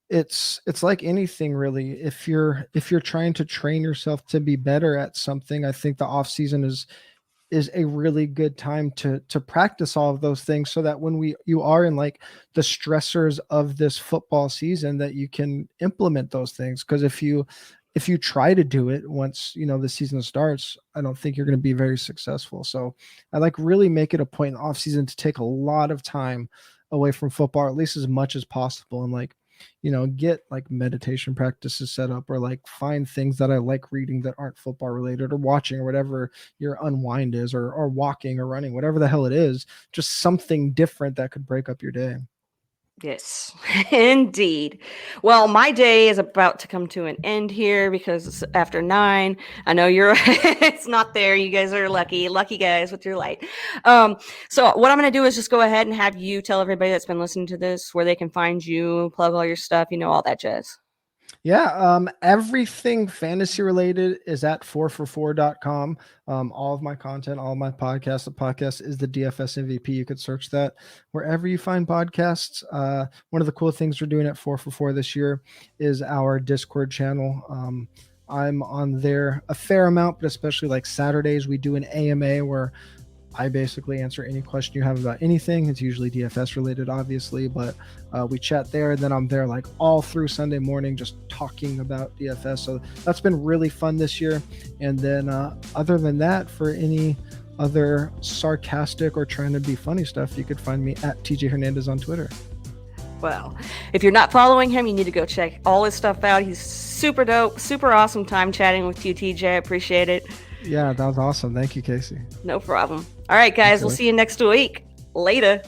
B: it's like anything really. If you're trying to train yourself to be better at something, I think the off season is a really good time to practice all of those things so that when you are in like the stressors of this football season that you can implement those things. Because if you try to do it once the season starts, I don't think you're going to be very successful. So I like really make it a point in the off season to take a lot of time away from football, or at least as much as possible, and like get like meditation practices set up, or like find things that I like reading that aren't football related, or watching, or whatever your unwind is, or walking or running, whatever the hell it is, just something different that could break up your day.
A: Yes, indeed. Well, my day is about to come to an end here because it's after 9. I know you're it's not there. You guys are lucky guys with your light. So what I'm going to do is just go ahead and have you tell everybody that's been listening to this where they can find you, plug all your stuff, all that jazz.
B: Yeah, everything fantasy related is at 4for4.com. All of my content, all of my podcasts, the podcast is the DFS MVP. You could search that wherever you find podcasts. One of the cool things we're doing at 4for4 this year is our Discord channel. I'm on there a fair amount, but especially like Saturdays, we do an AMA where I basically answer any question you have about anything. It's usually DFS related, obviously, but we chat there. And then I'm there like all through Sunday morning, just talking about DFS. So that's been really fun this year. And then other than that, for any other sarcastic or trying to be funny stuff, you could find me at TJ Hernandez on Twitter.
A: Well, if you're not following him, you need to go check all his stuff out. He's super dope, super awesome time chatting with you, TJ. I appreciate it.
B: Yeah, that was awesome. Thank you, Casey.
A: No problem. All right, guys, we'll see you next week. Later.